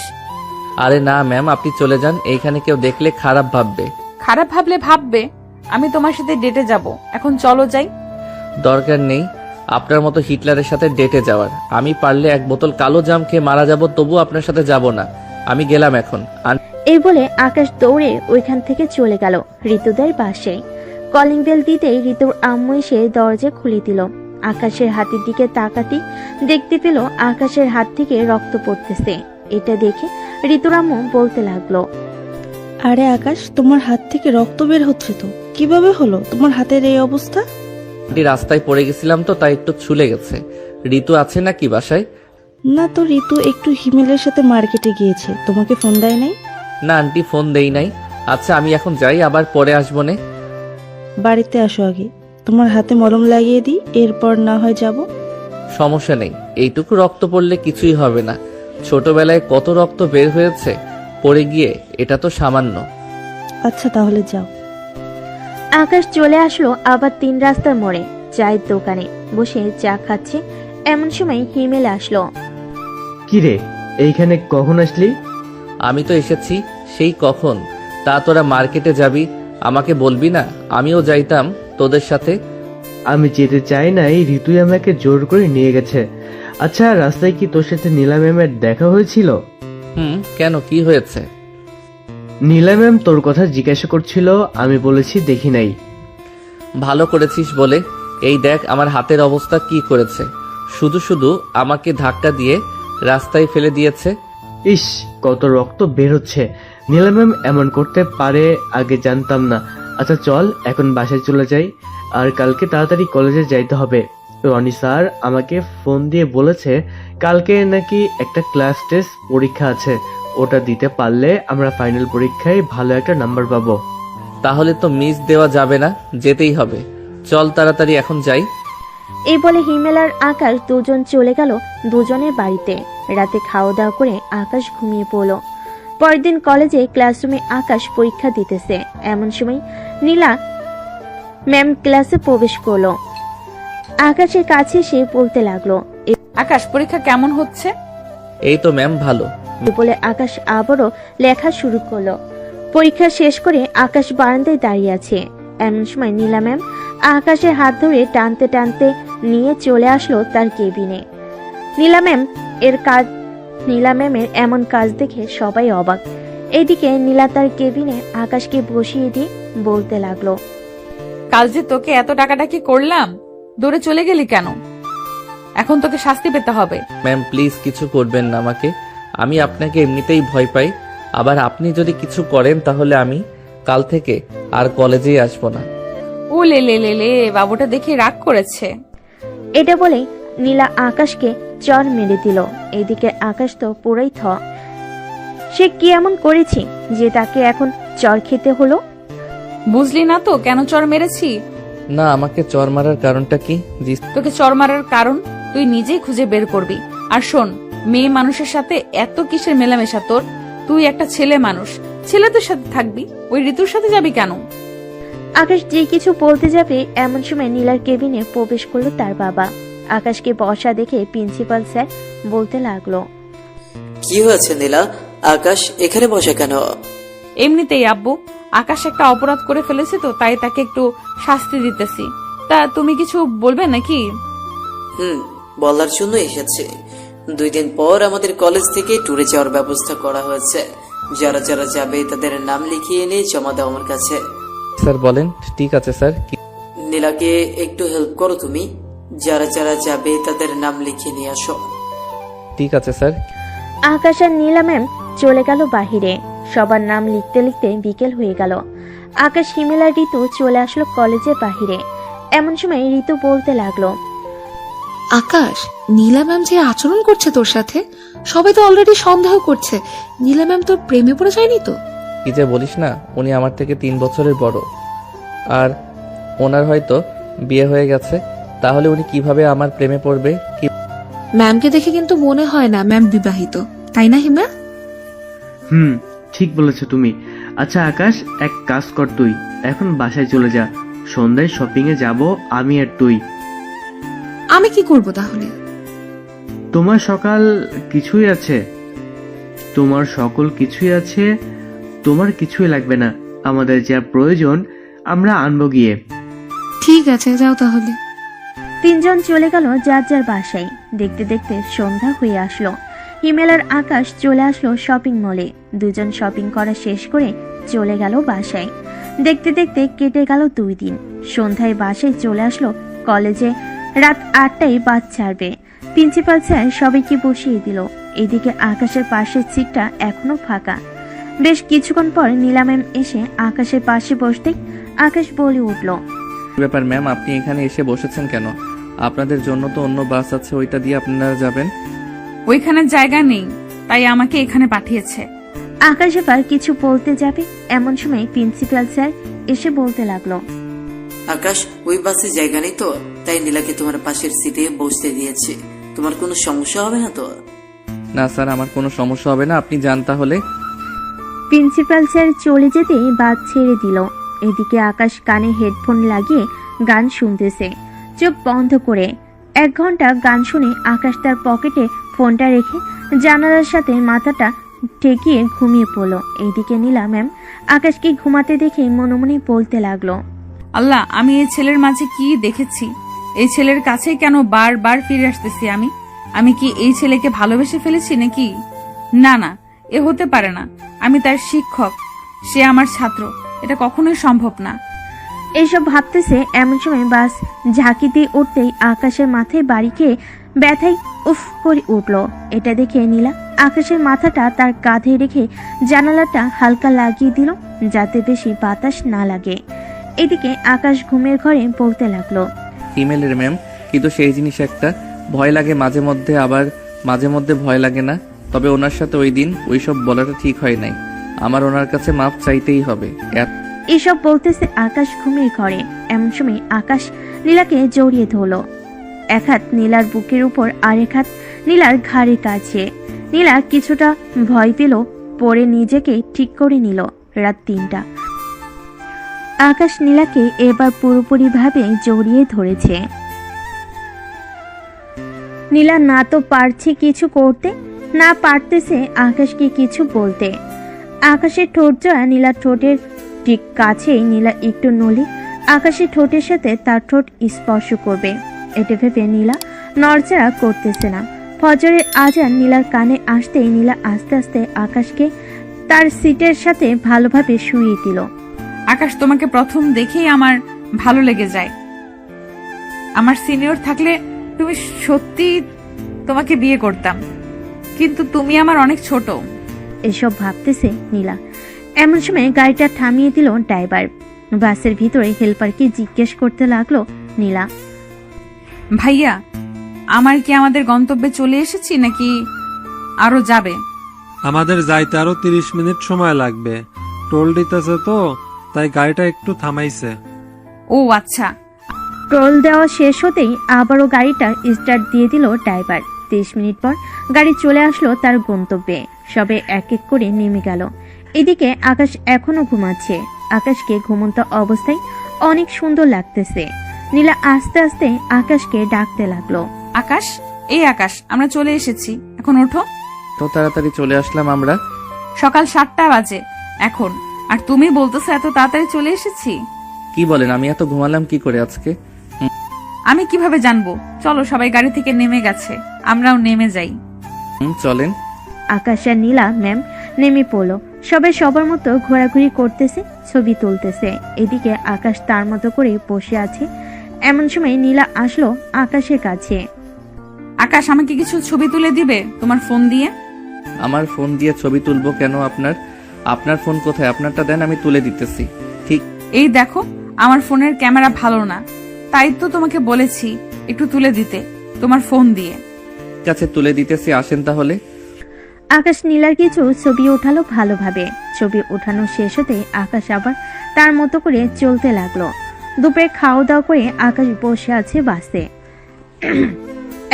S1: আরে না ম্যাম, আপনি চলে যান, এইখানে কেউ দেখলে খারাপ ভাববে।
S3: খারাপ ভাবলে ভাববে, আমি তোমার সাথে ডেটে যাব। এখন চলো যাই।
S1: দরকার নেই আপনার মতো হিটলারের সাথে ডেটে যাওয়ার। আমি পারলে 1 বোতল কালো জাম খেয়ে মারা যাব, তবু আপনার সাথে যাব না। আমি গেলাম এখন।
S2: এই বলে আকাশ দৌড়ে ওইখান থেকে চলে গেল ঋতুদের বাসায়। কলিং বেল দিতেই ঋতুর আম্মু এসে দরজা খুলে দিল। আকাশের হাতের দিকে তাকাতেই দেখতে পেল আকাশের হাত থেকে রক্ত পড়তেছে। এটা দেখে ঋতুর আম্মু বলতে লাগলো,
S10: আরে আকাশ, তোমার হাত থেকে রক্ত বের হচ্ছে তো, কিভাবে হলো তোমার হাতের এই অবস্থা?
S1: আন্টি, রাস্তায় পড়ে গেছিলাম তো, তাই একটু ছুলে গেছে। ঋতু আছে নাকি বাসায়?
S10: না তো, ঋতু একটু হিমেলের সাথে মার্কেটে গিয়েছে, তোমাকে ফোন দেয় নাই?
S1: না আন্টি, ফোন দেই নাই। আচ্ছা আমি এখন যাই, আবার পরে আসবো নে।
S10: বাড়িতে আসো আগে, তোমার হাতে মলম লাগিয়ে দিই, এরপর না হয় যাব।
S1: সমস্যা নেই, এইটুকু রক্ত পড়লে কিছুই হবে না। ছোটবেলায় কত রক্ত বের হয়েছে পড়ে গিয়ে, এটা তো সামান্য।
S10: আচ্ছা তাহলে যাও।
S2: আকাশ চলে আসলো আবার 3 রাস্তার মোড়ে চায়ের দোকানে বসে চা খাচ্ছে। এমন সময় হিমেল আসলো।
S4: কি রে, এইখানে কখন আসলি?
S1: আমি তো এসেছি সেই কখন। তা তোরা মার্কেটে যাবি, আমাকে বলবি না? আমিও যাইতাম তোদের সাথে।
S4: আমি যেতে চাই নাই, ঋতুই আমাকে জোর করে নিয়ে গেছে। আচ্ছা, রাস্তায় কি তোর সাথে নীলা ম্যামের দেখা হয়েছিল?
S1: কেন, কি হয়েছে?
S4: নীলা ম্যাম তোর কথা জিজ্ঞাসা করছিল, আমি বলেছি দেখি নাই।
S1: ভালো করেছিস বলে। এই দেখ আমার হাতের অবস্থা কি করেছে। শুধু শুধু আমাকে ধাক্কা দিয়ে রাস্তায় ফেলে দিয়েছে।
S4: ইস, কত রক্ত বের হচ্ছে। নীলা ম্যাম এমন করতে পারে আগে জানতাম না। আচ্ছা চল এখন বাসায় চলে যাই, আর কালকে তাড়াতাড়ি কলেজে যাইতে হবে। রনি স্যার আমাকে ফোন দিয়ে বলেছে কালকে নাকি একটা ক্লাস টেস্ট পরীক্ষা আছে, ওটা দিতে পারলে আমরা ফাইনাল পরীক্ষায় ভালো একটা নাম্বার পাবো।
S1: তাহলে তো মিস দেওয়া যাবে না, যেতেই হবে। চল তাড়াতাড়ি এখন যাই।
S2: এই বলে হিমেল আর আকাশ দুজন চলে গেল দুজনের বাড়িতে। রাতে খাওয়া দাওয়া করে আকাশ ঘুমিয়ে পড়ল। পরের দিন কলেজে ক্লাসরুমে আকাশ পরীক্ষা দিতেছে। এমন সময় নীলা ম্যাম ক্লাসে প্রবেশ করলো। আকাশের কাছে সে বলতে লাগলো,
S3: আকাশ, পরীক্ষা কেমন হচ্ছে?
S1: এই তো ম্যাম, ভালো।
S2: বলে আকাশ আবারও লেখা শুরু করলো। পরীক্ষা শেষ করে আকাশ বারান্দায় দাঁড়িয়ে আছে। এমন সময় নীলা ম্যাম আকাশের হাত ধরে টানতে টানতে নিয়ে চলে আসলো তার কেবিনে। নীলা ম্যামের এমন কাজ দেখে সবাই অবাক। এদিকে নীলা তার কেবিনে আকাশকে বসিয়ে দিয়ে বলতে লাগলো,
S3: কাল যে তোকে এত ডাকাডাকি করলাম, দৌড়ে চলে গেলি কেন? এখন তোকে শাস্তি পেতে হবে।
S1: ম্যাম প্লিজ কিছু করবেন না আমাকে। আমি আপনাকে এমনিতেই ভয় পাই, আবার আপনি যদি কিছু করেন তাহলে আমি কাল থেকে আর কলেজেই আসবো না।
S3: ও লে লে লে লে, বাবুটা দেখে রাগ করেছে।
S2: এটা বলেই নীলা আকাশকে চর মেরে দিল। এদিকে আকাশ তো পুরোই সে কি এমন করেছে যে তাকে এখন চর খেতে হলো?
S3: বুঝলি না তো কেন চর মেরেছি?
S1: না, আমাকে চর মারার কারণটা কি? জি
S3: তোকে চর মারার কারণ তুই নিজেই খুঁজে বের করবি। আর শোন, মেয়ে মানুষের সাথে এত কিসের মেলামেশা তোর? তুই একটা ছেলে মানুষ, ছেলেদের সাথে থাকবি, ওই ঋতুর সাথে যাবি কেন?
S2: আকাশ যে কিছু বলতে যাবে এমন সময় নীলার কেবিনে প্রবেশ করলো তার বাবা। আকাশকে বসা দেখে প্রিন্সিপাল স্যার বলতে লাগলো,
S7: কি হয়েছে নীলা? আকাশ এখানে বসে কেন?
S3: এমনিতেই আব্বু, আকাশ একটা অপরাধ করে ফেলেছে তো, তাই তাকে একটু শাস্তি দিতেছি। তা তুমি কিছু বলবে নাকি?
S7: বলার জন্য এসেছে। 2 দিন পর আমাদের কলেজ থেকে ট্যুরে যাওয়ার ব্যবস্থা করা হয়েছে। যারা যারা যাবে তাদের নাম লিখিয়ে নিয়ে জমা দাও আমার কাছে।
S1: স্যার বলেন। ঠিক আছে স্যার।
S7: নীলাকে একটু হেল্প করো তুমি। যারা যারা যাবে তাদের নাম লিখিয়ে নিয়ে আসো।
S1: ঠিক আছে স্যার।
S2: আকাশ আর নীলা ম্যাম চলে গেল বাহিরে। সবার নাম লিখতে লিখতে বিকেল হয়ে গেল। আকাশ, হিমেল আর ঋতু চলে আসলো কলেজের বাহিরে। এমন সময় ঋতু বলতে লাগলো,
S5: আকাশ, নীলা ম্যাম যে আচরণ করছে তোর সাথে, সবাই তো অলরেডি সন্দেহ করছে নীলা ম্যাম তোর প্রেমে পড়ে যায়নি তো?
S1: কি যে বলিস না, উনি আমার থেকে 3 বছরের বড়, আর ওনার হয়তো বিয়ে হয়ে গেছে। তাহলে উনি কিভাবে আমার প্রেমে পড়বে?
S5: ম্যামকে দেখে কিন্তু মনে হয় না ম্যাম বিবাহিত, তাই না হিমা?
S4: ঠিক বলেছো তুমি। আচ্ছা আকাশ, এক কাজ কর, তুই এখন বাসায় চলে যা। সন্ধ্যায় শপিং এ যাব আমি আর তুই।
S5: আমি কি করব তাহলে?
S4: তোমার সকাল কিছুই আছে, তোমার সকল কিছুই আছে, তোমার কিছুই লাগবে না। আমাদের যা প্রয়োজন আমরা আনবো গিয়ে।
S5: ঠিক আছে, যাও তাহলে।
S2: 3 জন চলে গেল যার যার বাসায়। দেখতে দেখতে সন্ধ্যা হয়ে আসলো। হিমেল আর আকাশ চলে আসলো শপিং মলে। 2 জন শপিং করা শেষ করে চলে গেল বাসায়। দেখতে দেখতে কেটে গেল 2 দিন। সন্ধ্যায় বাসায় চলে আসলো কলেজে। রাত 8টায় বাস ছাড়বে। প্রিন্সিপাল স্যার সবাইকে বসিয়ে দিল। এদিকে আকাশের পাশের সিটটা এখনো ফাঁকা। বেশ কিছুক্ষণ পর নীলা ম্যাম এসে আকাশের পাশে বসতেই আকাশ বলে উঠল,
S1: ব্যাপার ম্যাম, আপনি এখানে এসে বসেছেন কেন? আপনাদের জন্য তো অন্য বাস আছে, ওইটা দিয়ে আপনারা যাবেন।
S3: ওইখানে জায়গা নেই, তাই আমাকে এখানে পাঠিয়েছে।
S2: আকাশ এবার কিছু বলতে যাবে এমন সময় প্রিন্সিপাল স্যার এসে বলতে লাগলো,
S7: আকাশ, ওই বাসে জায়গা নেই তো, তাই নীলাকে তোমার পাশের সিটে বসতে দিয়েছি। তোমার কোনো সমস্যা হবে না তো?
S1: না স্যার, আমার কোনো সমস্যা হবে না, আপনি যান তাহলে।
S2: প্রিন্সিপাল স্যার চলে যেতেই বাস ছেড়ে দিল। এদিকে আকাশ কানে হেডফোন লাগিয়ে গান শুনতেছে চোখ বন্ধ করে। 1 ঘন্টা গান শুনে আকাশ তার পকেটে ফোনটা রেখে জানালার সাথে মাথাটা ঠেকিয়ে ঘুমিয়ে পড়ল। এইদিকে নীলা ম্যাম আকাশকে ঘুমাতে দেখে মনে মনে বলতে লাগলো,
S3: আল্লাহ, আমি এই ছেলের মাঝে কি দেখেছি? এই ছেলের কাছেই কেন বারবার ফিরে আসতেছি আমি কি এই ছেলেকে ভালোবেসে ফেলেছি নাকি? না না, এ হতে পারে না। আমি তার শিক্ষক, সে আমার ছাত্র, এটা কখনোই সম্ভব না।
S2: এইসব ভাবতেছে এমন সময় বাস ঝাঁকি দিয়ে উঠতেই আকাশের মাথায় বাড়ি খেয়ে ব্যথায় উফ করে উঠল। এটা দেখে নীলা আকাশের মাথাটা তার কাঁধে রেখে জানালাটা হালকা লাগিয়ে দিল যাতে বেশি বাতাস না লাগে। এদিকে আকাশ ঘুমের ঘরে বলতে লাগলো,
S1: ইমেলের ম্যাম, কিন্তু সেই জিনিস একটা ভয় লাগে মাঝে মধ্যে, আবার মাঝে মধ্যে ভয় লাগে না। তবে ওনার সাথে ওই দিন ওইসব বলাটা ঠিক হয় নাই। আমার ওনার কাছে মাপ চাইতেই হবে।
S2: এসব বলতেছে আকাশ ঘুমের ঘরে। এমন সময় আকাশ নীলাকে জড়িয়ে ধরলো। 1 হাত নীলার বুকের উপর আর 1 হাত নীলার ঘাড়ের কাছে। নীলা কিছুটা ভয় পেল, পরে নিজেকে ঠিক করে নিল। রাত 3টা। আকাশ নীলাকে এবার পুরোপুরি ভাবে জড়িয়ে ধরেছে। নীলা না তো পারছে কিছু করতে, না পারতেছে আকাশকে কিছু বলতে। আকাশের ঠোঁট জোড়া নীলার ঠোঁটের ঠিক কাছেই নীলা একটু নলি আকাশের ঠোঁটের সাথে তার ঠোঁট স্পর্শ করবে। এটা ভেবে নীলা নড়চড়া করতেছে না। ফজরের আজান নীলার কানে আসতেই নীলা আস্তে আস্তে আকাশকে তার সিটের সাথে ভালোভাবে শুইয়ে দিল।
S3: আকাশ, তোমাকে প্রথম দেখেই আমার ভালো লেগে যায়। আমার সিনিয়র থাকলে তুমি সত্যি তোমাকে বিয়ে করতাম, কিন্তু তুমি আমার অনেক ছোট।
S2: এসব ভাবতেছে নীলা। এমন সময় গাড়িটা থামিয়ে দিল ড্রাইভার। বাসের ভিতরে হেল্পারকে জিজ্ঞেস করতে লাগলো নীলা।
S3: ভাইয়া, আমার কি আমাদের গন্তব্যে চলে এসেছি নাকি আরো যাবে?
S6: আমাদের যাইতে আরো 30 মিনিট সময় লাগবে। টোল দিতেছে তো, তাই গাড়িটা একটু থামাইছে।
S3: ও আচ্ছা।
S2: টোল দেওয়া শেষ হতেই আবারও গাড়িটা স্টার্ট দিয়ে দিল ড্রাইভার। 30 মিনিট পর গাড়ি চলে আসলো তার গন্তব্যে। সবে এক এক করে নেমে গেল। এদিকে আকাশ এখনো ঘুমাচ্ছে। আকাশকে ঘুমন্ত অবস্থায় অনেক সুন্দর লাগতেছে। নীলা আস্তে আস্তে আকাশকে ডাকতে লাগলো।
S3: আকাশ, এই আকাশ, আমরা চলে এসেছি, এখন ওঠো।
S1: তো তাড়াতাড়ি চলে আসলাম আমরা।
S3: সকাল 7টা বাজে এখন, আর তুমি বলতেছো এত তাড়াতাড়ি চলে এসেছি?
S1: কি বলেন, আমি এত ঘুমালাম কি করে আজকে?
S3: আমি কিভাবে জানবো? চলো, সবাই গাড়ি থেকে নেমে গেছে, আমরাও নেমে যাই।
S1: চলেন।
S2: আকাশ আর নীলা ম্যাম নেমে পড়লো। সবাই সবার মতো ঘোরাঘুরি করতেছে, ছবি তুলতেছে। এদিকে আকাশ তার মতো করে বসে আছে। এমন সময় নীলা আসলো আকাশের কাছে।
S3: আকাশ, আমাকে কিছু ছবি তুলে দিবে তোমার ফোন দিয়ে?
S1: আমার ফোন দিয়ে ছবি তুলবো কেন? আপনার ফোন কোথায়? আপনারটা দেন, আমি তুলে দিতেছি। ঠিক
S3: এই দেখো, আমার ফোনের ক্যামেরা ভালো না, তাই তো তোমাকে বলেছি একটু তুলে দিতে তোমার ফোন দিয়ে।
S1: আছে, তুলে দিতেছি, আসেন তাহলে।
S2: আকাশ নীলার কিছু ছবি ওঠালো ভালোভাবে। ছবি ওঠানো শেষ হতে আকাশ আবার তার মতো করে চলতে লাগলো। দুপুরে খাওয়া দাওয়া করে আকাশ বসে আছে বাসে।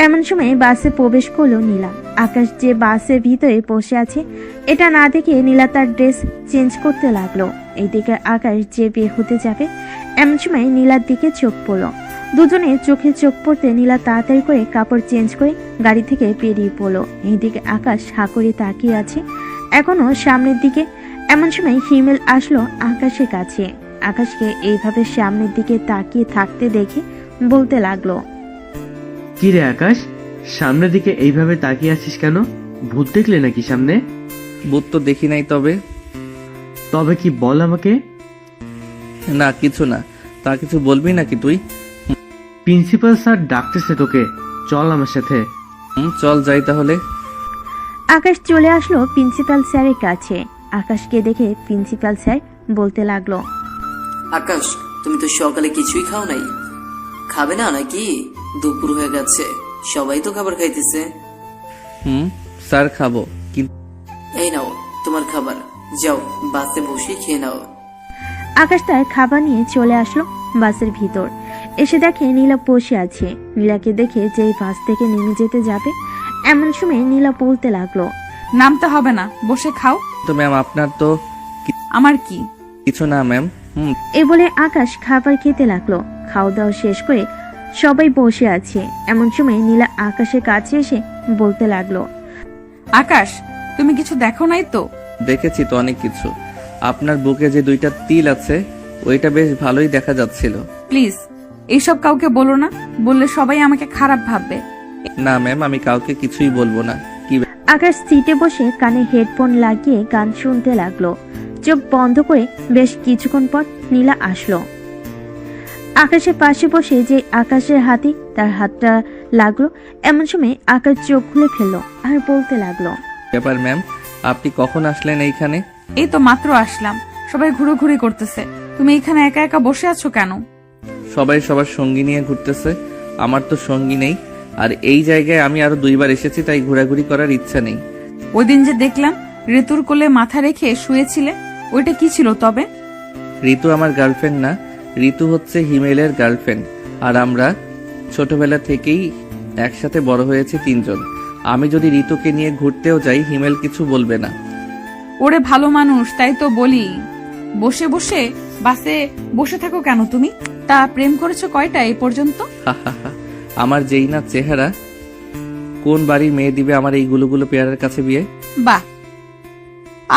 S2: এমন সময় বাসে প্রবেশ করলো নীলা। আকাশ যে বাসের ভিতরে বসে আছে এটা না দেখে নীলা তার ড্রেস চেঞ্জ করতে লাগলো। এইদিকে আকাশ যে বের হতে যাবে, এমন সময় নীলার দিকে চোখ পড়লো। দুজনে চোখে চোখ পড়তে নীলা তাড়াতাড়ি করে কাপড় চেঞ্জ করে গাড়ি থেকে বেরিয়ে পড়লো। এইদিকে আকাশ হা করে তাকিয়ে আছে এখনো সামনের দিকে। এমন সময় হিমেল আসলো আকাশের কাছে। আকাশকে এইভাবে সামনের দিকে তাকিয়ে থাকতে দেখে বলতে লাগলো।
S4: কি রে আকাশ, সামনের দিকে এইভাবে তাকিয়ে আছিস কেন? ভূত দেখলে নাকি সামনে?
S1: বুথ তো দেখি নাই,
S4: তবে কি বল আমাকে।
S1: না কিছু না। তা কিছু বলবি নাকি তুই?
S4: প্রিন্সিপাল স্যার ডাকতেছে তোকে, চল আমার সাথে।
S1: চল যাই তাহলে।
S2: আকাশ চলে আসলো প্রিন্সিপাল স্যারের কাছে। আকাশকে দেখে প্রিন্সিপাল স্যার বলতে লাগলো।
S7: আকাশ, তুমি তো সকালে কিছুই খাও নাই, খাবে না নাকি? দুপুর হয়ে গেছে, সবাই তো খাবার খাইতেছে।
S1: স্যার খাবো, কিন্তু
S7: এই নাও তোমার খাবার, যাও বাসে বসে খেয়ে নাও।
S2: আকাশ তার খাবার নিয়ে চলে আসলো বাসের ভিতর। এসে দেখে নীলা বসে আছে। নীলাকে দেখে যেই বাস থেকে নেমে যেতে যাবে, এমন সময় নীলা বলতে লাগলো।
S3: নামতে হবে না, বসে খাও।
S1: তো ম্যাম আপনার তো
S3: আমার কি?
S1: কিছু না ম্যাম।
S2: এ বলে আকাশ খাবার খেতে লাগলো। খাওয়া দাওয়া শেষ করে সবাই বসে আছে। এমন সময় নীলা আকাশের কাছে এসে বলতে লাগলো।
S3: আকাশ, তুমি কিছু দেখো নাই তো?
S1: দেখেছি তো অনেক কিছু। আপনার বুকে যে 2টা তিল আছে ওইটা বেশ ভালোই দেখা যাচ্ছিল।
S3: প্লিজ এইসব কাউকে বলো না, বললে সবাই আমাকে খারাপ ভাববে।
S1: না ম্যাম, আমি কাউকে কিছুই বলবো না। কি
S2: আকাশ সিটে বসে কানে হেডফোন লাগিয়ে গান শুনতে লাগলো। চোখ বন্ধ করে বেশ কিছুক্ষণ পর নীলা আসলো। আকাশের পাশে বসে যে আকাশের হাতে তার হাতটা লাগলো। এমন সময় আকাশ চোখ খুলে ফেললো আর বলতে লাগলো।
S1: ব্যাপার ম্যাম, আপনি কখন আসলেন এইখানে?
S3: এই তো মাত্র আসলাম, সবাই ঘুরোঘুরি করতেছে, তুমি এখানে একা একা বসে আছো কেন?
S1: সবাই সবার সঙ্গী নিয়ে ঘুরতেছে, আমার তো সঙ্গী নেই। আর এই জায়গায় আমি আরো 2বার এসেছি, তাই ঘোরাঘুরি করার ইচ্ছা নেই।
S3: ওই দিন যে দেখলাম ঋতুর কোলে মাথা রেখে শুয়েছিলে, ওইটা কি ছিল তবে?
S1: ঋতু আমার গার্লফ্রেন্ড না, ঋতু হচ্ছে হিমেলের গার্লফ্রেন্ড। আর আমরা ছোটবেলা থেকেই একসাথে বড় হয়েছি 3 জন। আমি যদি ঋতুকে নিয়ে ঘুরতেও যাই, হিমেল কিছু বলবে না।
S3: ওরে ভালো মানুষ, তাই তো বলি। বসে বসে বাসে বসে থাকো কেন তুমি? তা প্রেম করেছো কয়টা এই পর্যন্ত?
S1: আমার যেই না চেহারা, কোন বাড়ির মেয়ে দিবে আমার এই গুলো পেয়ারের কাছে বিয়ে?
S3: বাহ,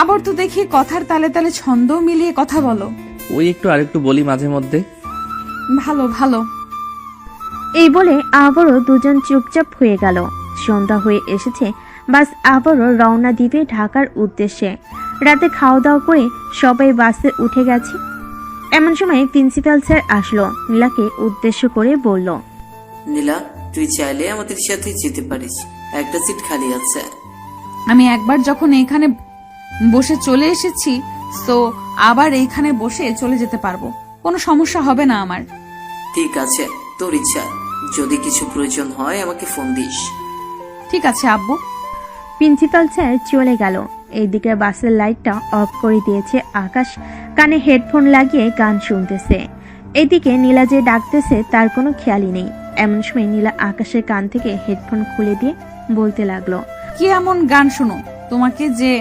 S3: আবার তো দেখি কথার তালে তালে ছন্দ মিলিয়ে কথা বলো।
S1: ওই একটু আরেকটু বলি মাঝে মধ্যে।
S3: ভালো ভালো।
S2: এই বলে আবারও দুজন চুপচাপ হয়ে গেল। সন্ধ্যা হয়ে এসেছে, বাস আবারও রওনা দিবে ঢাকার উদ্দেশ্যে। রাতে খাওয়া দাওয়া করে সবাই বাসে উঠে গেছে। এমন সময় প্রিন্সিপাল স্যার আসলো। নীলাকে উদ্দেশ্য করে বলল।
S7: নীলা, তুই চাইলে আমাদের সাথে যেতে পারিস, একটা সিট খালি আছে।
S3: আমি একবার যখন এখানে বসে চলে এসেছি, সো আবার এইখানে বসে চলে যেতে পারবো, কোনো সমস্যা হবে না আমার।
S7: ঠিক আছে, তোর ইচ্ছা। যদি কিছু প্রয়োজন হয় আমাকে ফোন দিস।
S3: ঠিক আছে আব্বু।
S2: প্রিন্সিপাল স্যার চলে গেল। এইদিকে বাসের লাইটটা অফ করে দিয়েছে আকাশ, কানে হেডফোন লাগিয়ে গান শুনতেছে। এদিকে নীলা যে ডাকতেছে তার কোনো খেয়ালই নেই। এমন সময় নীলা আকাশের কান থেকে হেডফোন খুলে দিয়ে বলতে লাগলো,
S3: কি এমন গান শুনো? তোমাকে যে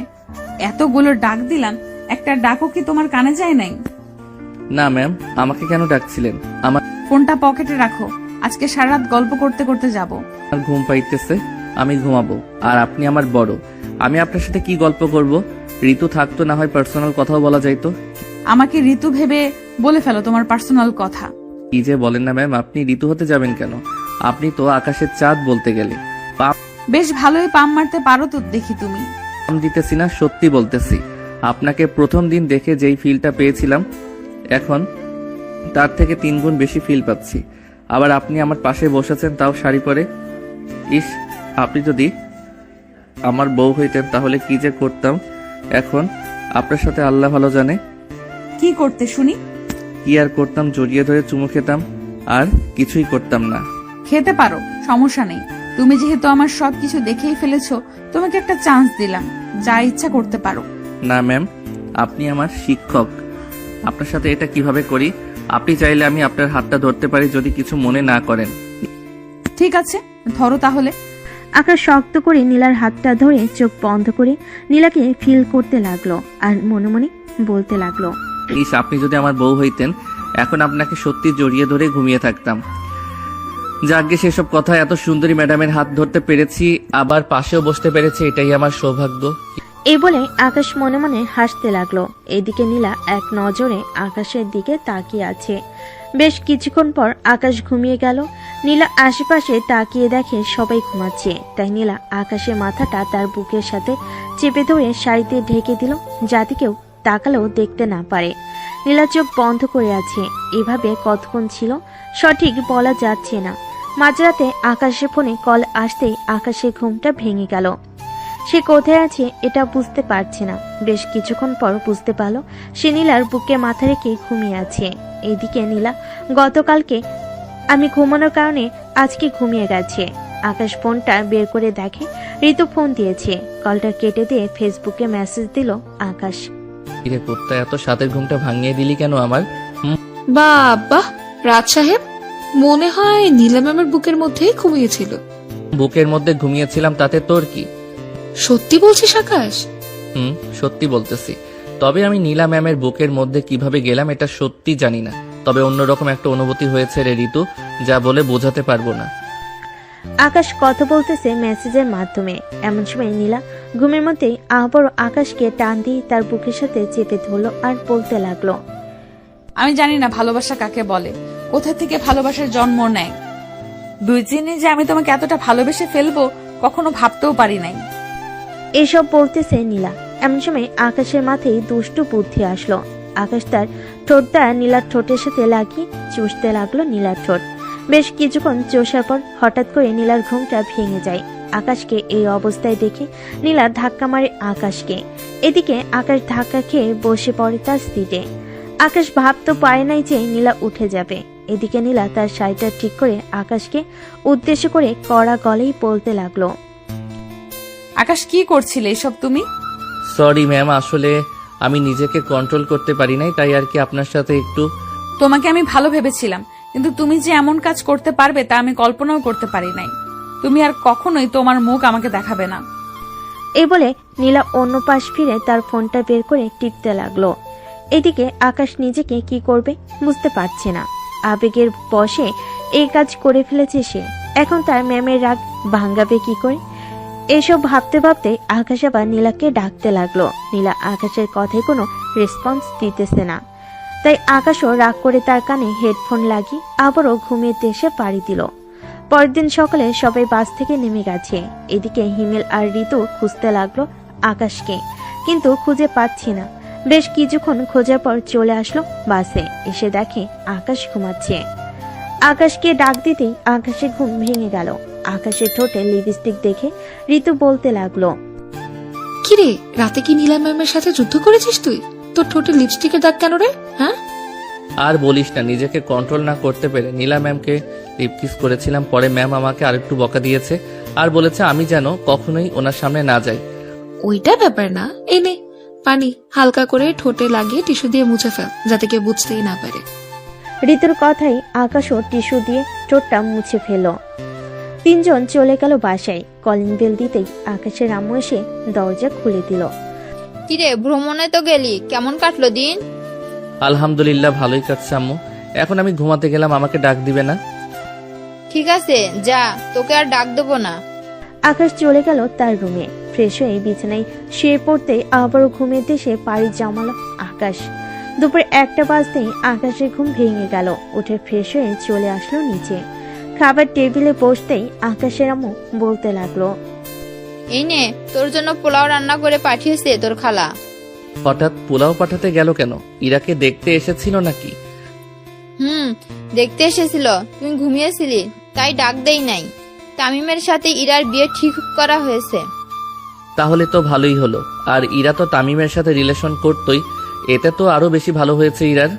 S3: এতগুলো ডাক দিলাম, একটা ডাকও কি তোমার কানে যায় নাই?
S1: না ম্যাম, আমাকে কেন ডাকছিলেন? আমার
S3: ফোনটা পকেটে রাখো, আজকে সারা রাত গল্প করতে করতে যাব।
S1: ঘুম পাইতেছে, আমি ঘুমাবো। আর আপনি আমার বড়, আমি আপনার সাথে কি গল্প করব? ঋতু থাকতো না হয় পার্সোনাল কথাও বলা যাইতো।
S3: আমাকে ঋতু ভেবে বলে ফেলো তোমার পার্সোনাল কথা।
S1: কি যে বলেন না ম্যাম, আপনি ঋতু হতে যাবেন কেন? আপনি তো আকাশের চাঁদ বলতে গেলে।
S3: বেশ ভালোই পাম মারতে পারো তো দেখি তুমি।
S1: পাম দিতেছি না, সত্যি বলতেছি। আপনাকে প্রথম দিন দেখে যেই ফিলটা পেয়েছিলাম, এখন তার থেকে 3 গুণ বেশি ফিল পাচ্ছি। আবার আপনি আমার পাশে বসেছেন, তাও শাড়ি পরে। ইস, আপনি যদি আমার বউ হইতেন তাহলে কি যে করতাম এখন আপনার সাথে, আল্লাহ ভালো জানে।
S3: কি করতে শুনি?
S1: কি আর করতাম, জড়িয়ে ধরে চুমু খেতাম, আর কিছুই করতাম না।
S3: খেতে পারো, সমস্যা নেই। তুমি যেহেতু আমার সবকিছু দেখেই ফেলেছো, তোমাকে একটা চান্স দিলাম, যা ইচ্ছা করতে পারো।
S1: না ম্যাম, আপনি আমার শিক্ষক। আপনার সাথে এটা কিভাবে করি? আপনি চাইলে আমি আপনার হাতটা ধরতে পারি, যদি কিছু মনে না করেন।
S3: ঠিক আছে, ধরো তাহলে।
S2: আকাশ শক্ত করে নীলার হাতটা ধরে চোখ বন্ধ করে নীলাকে ফিল করতে লাগলো আর মনে মনে বলতে লাগলো,
S1: ইস, আপনি যদি আমার বউ হইতেন এখন আপনাকে সত্যি জড়িয়ে ধরে ঘুমিয়ে থাকতাম। যাকে সেসব কথা, এত সুন্দরী ম্যাডামের হাত ধরতে পেরেছি, আবার পাশেও বসতে পেরেছি, এটাই আমার সৌভাগ্য।
S2: এই বলে আকাশ মনে মনে হাসতে লাগলো। এদিকে নীলা এক নজরে আকাশের দিকে তাকিয়ে আছে। বেশ কিছুক্ষণ পর আকাশ ঘুমিয়ে গেল। নীলা আশেপাশে তাকিয়ে দেখে সবাই ঘুমাচ্ছে, তাই নীলা আকাশের মাথাটা তার বুকের সাথে চেপে ধরে শাড়িতে ঢেকে দিল, যাতে কেউ তাকালেও দেখতে না পারে। নীলা চোখ বন্ধ করে আছে। এভাবে কতক্ষণ ছিল সঠিক বলা যাচ্ছে না। মাঝরাতে আকাশের ফোনে কল আসতেই আকাশের ঘুমটা ভেঙে গেল। সে কোথায় আছে এটা বুঝতে পারছে না। বেশ কিছুক্ষণ পর বুঝতে পারলো সে নীলার বুকে মাথা রেখে ঘুমিয়ে আছে। এইদিকে নীলা গতকালকে আমি ঘুমানোর কারণে আজকে ঘুমিয়ে গেছে। আকাশ ফোনটা বের করে দেখে ঋতু ফোন দিয়েছে। কলটা কেটে দিয়ে ফেসবুকে মেসেজ দিল আকাশ,
S1: কিরে কুত্তা, এত সাতের ঘুমটা ভাঙিয়ে দিলি কেন আমার?
S5: বাবা, রাজ সাহেব মনে হয় নীলা ম্যামের বুকের মধ্যেই ঘুমিয়েছিল।
S1: বুকের মধ্যে ঘুমিয়েছিলাম, তাতে তোর কি?
S5: সত্যি বলছিস আকাশ?
S1: সত্যি বলতেছি। তবে আমি নীলা ম্যামের বুকের মধ্যে কিভাবে গেলাম এটা সত্যি জানি না, তবে অন্যরকম একটা অনুভূতি হয়েছে রে ঋতু, যা বলে বোঝাতে পারবো না।
S2: আকাশ কথা বলতেছে মেসেজের মাধ্যমে। এমন সময় নীলা ঘুমের মধ্যেই আবারও আকাশকে টান দিয়ে তার বুকের সাথে চেপে ধরলো আর বলতে লাগলো,
S3: আমি জানি না ভালোবাসা কাকে বলে, কোথা থেকে ভালোবাসার জন্ম নেয়। 2 দিনে যে আমি তোমাকে এতটা ভালোবেসে ফেলবো কখনো ভাবতেও পারি নাই।
S2: এসব বলতেছে নীলা। এমন সময় আকাশের মাথায় দুষ্টু বুদ্ধি আসলো। আকাশ তার ঠোঁটটা নীলার ঠোঁটের সাথে লাগিয়ে চুষতে লাগলো নীলার ঠোঁট। বেশ কিছুক্ষণ চষার পর হঠাৎ করে নীলার ঘুমটা ভেঙে যায়। আকাশকে এই অবস্থায় দেখে নীলা ধাক্কা মারে আকাশকে। এদিকে আকাশ ধাক্কা খেয়ে বসে পড়ে তার সিটে। আকাশ ভাবতে পারে নাই যে নীলা উঠে যাবে। এদিকে নীলা তার শাড়িটা ঠিক করে আকাশকে উদ্দেশ্য করে কড়া গলেই বলতে লাগলো,
S3: আকাশ কি করছিলে এসব তুমি?
S1: সরি ম্যাম, আসলে আমি নিজেকে কন্ট্রোল করতে পারি নাই, তাই আর কি আপনার সাথে একটু।
S3: তোমাকে আমি ভালো ভেবেছিলাম, কিন্তু তুমি যে এমন কাজ করতে পারবে তা আমি কল্পনাও করতে পারি নাই। তুমি আর কখনোই তোমার মুখ আমাকে দেখাবে না।
S2: এই বলে নীলা অন্য পাশ ফিরে তার ফোনটা বের করে টিপতে লাগলো। এদিকে আকাশ নিজেকে কি করবে বুঝতে পারছে না। আবেগের বশে এই কাজ করে ফেলেছে সে। এখন তার ম্যামের রাগ ভাঙাবে কি করে? এসব ভাবতে ভাবতে আকাশ আবার নীলাকে ডাকতে লাগলো। নীলা আকাশের কথায় কোনো রেসপন্স দিতেছে না, তাই আকাশও রাগ করে তার কানে হেডফোন লাগিয়ে আবারও ঘুমিয়ে এসে পাড়ি দিল। পরের দিন সকালে সবাই বাস থেকে নেমে গেছে। এদিকে হিমেল আর ঋতু খুঁজতে লাগলো আকাশকে, কিন্তু খুঁজে পাচ্ছি না। বেশ কিছুক্ষণ খোঁজার পর চলে আসলো বাসে। এসে দেখে আকাশ ঘুমাচ্ছে। আকাশকে ডাক দিতেই আকাশের ঘুম ভেঙে গেল। আকাশের ঠোঁটে লিপস্টিক দেখে ঋতু বলতে লাগলো,
S5: কিরে, রাতে কি নীলা ম্যামের সাথে যুদ্ধ করেছিস তুই? তোর ঠোঁটে লিপস্টিকের দাগ কেন রে? হ্যাঁ,
S1: আর বলিস না, নিজেকে কন্ট্রোল না করতে পেরে নীলা ম্যামকে লিপ কিস করেছিলাম। পরে ম্যাম আমাকে আরেকটু বকা দিয়েছে আর বলেছে আমি যেন কখনোই ওনার সামনে না যাই।
S5: ওইটা ব্যাপার না। এই নে পানি, হালকা করে ঠোঁটে লাগিয়ে টিস্যু দিয়ে মুছে ফেল, যাতে কেউ বুঝতেই না পারে।
S2: ঋতুর কথাই আকাশও টিস্যু দিয়ে ঠোঁটটা মুছে ফেল। তিনজন চলে গেল বাসায়। কলিং বেল দিতেই আকাশের আম্মু এসে দরজা খুলে দিল।
S8: কিরে, ভ্রমণে তো গেলি, কেমন কাটলো দিন?
S1: আলহামদুলিল্লাহ ভালোই কাটছে আম্মু। এখন আমি ঘুমাতে গেলাম, আমাকে ডাক দিবে না?
S8: ঠিক আছে যা, তোকে আর ডাক দেবো না।
S2: আকাশ চলে গেল তার রুমে। ফ্রেশ হয়ে বিছানায় শুয়ে পড়তে আবারও ঘুমের দেশে পাড়ি জমালো আকাশ। দুপুর 1টা বাজতেই আকাশের ঘুম ভেঙে গেল। উঠে ফ্রেশ হয়ে চলে আসলো নিচে। খাবার টেবিলে বসতেই আকাশের আম্মু বলতে লাগলো,
S8: এই নে, তোর জন্য পোলাও রান্না করে পাঠিয়েছে তোর খালা।
S1: হঠাৎ পোলাও পাঠাতে গেল কেন? ইরাকে দেখতে এসেছিল নাকি?
S8: দেখতে এসেছিল, তুমি ঘুমিয়েছিলি তাই ডাক দেই নাই। তামিমের সাথে ইরার বিয়ে ঠিক করা হয়েছে।
S1: তাহলে তো ভালোই হলো। আর ইরা তো তামিমের সাথে রিলেশন করতোই, এতে তো আরো বেশি ভালো হয়েছে ইরার।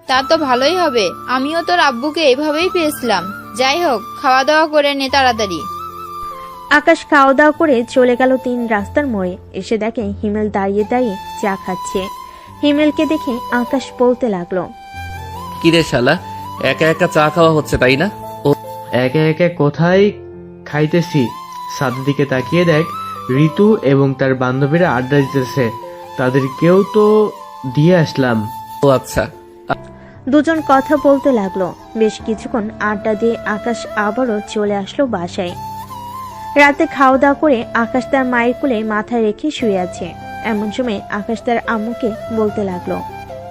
S8: তা তো ভালোই হবে। আমিও তোর আব্বুকে এভাবেই পেয়েছিলাম। যাই হোক, খাওয়া দাওয়া করে নে তাড়াতাড়ি।
S2: আকাশ খাওয়া দাওয়া করে চলে গেল 3 রাস্তার মোড়ে। এসে দেখে হিমেল দাঁড়িয়ে দাঁড়িয়ে চা খাচ্ছে। হিমেলকে দেখে আকাশ বলতে লাগলো,
S1: কিরে শালা, একা একা চা খাওয়া হচ্ছে তাই না?
S4: একে একে কোথায় খাইতেছি, সাদের দিকে তাকিয়ে দেখ, ঋতু এবং তার বান্ধবীরা আড্ডা দিতেছে, তাদেরকেও তো দিয়ে আসলাম।
S1: ও আচ্ছা।
S2: দুজন কথা বলতে লাগলো। বেশ কিছুক্ষণ আড্ডা দিয়ে আকাশ আবারও চলে আসলো বাসায়। রাতে খাওয়া দাওয়া করে আকাশ তার মায়ের কোলে মাথা রেখে শুয়ে আছে। এমন সময় আকাশ তার আম্মুকে বলতে লাগলো,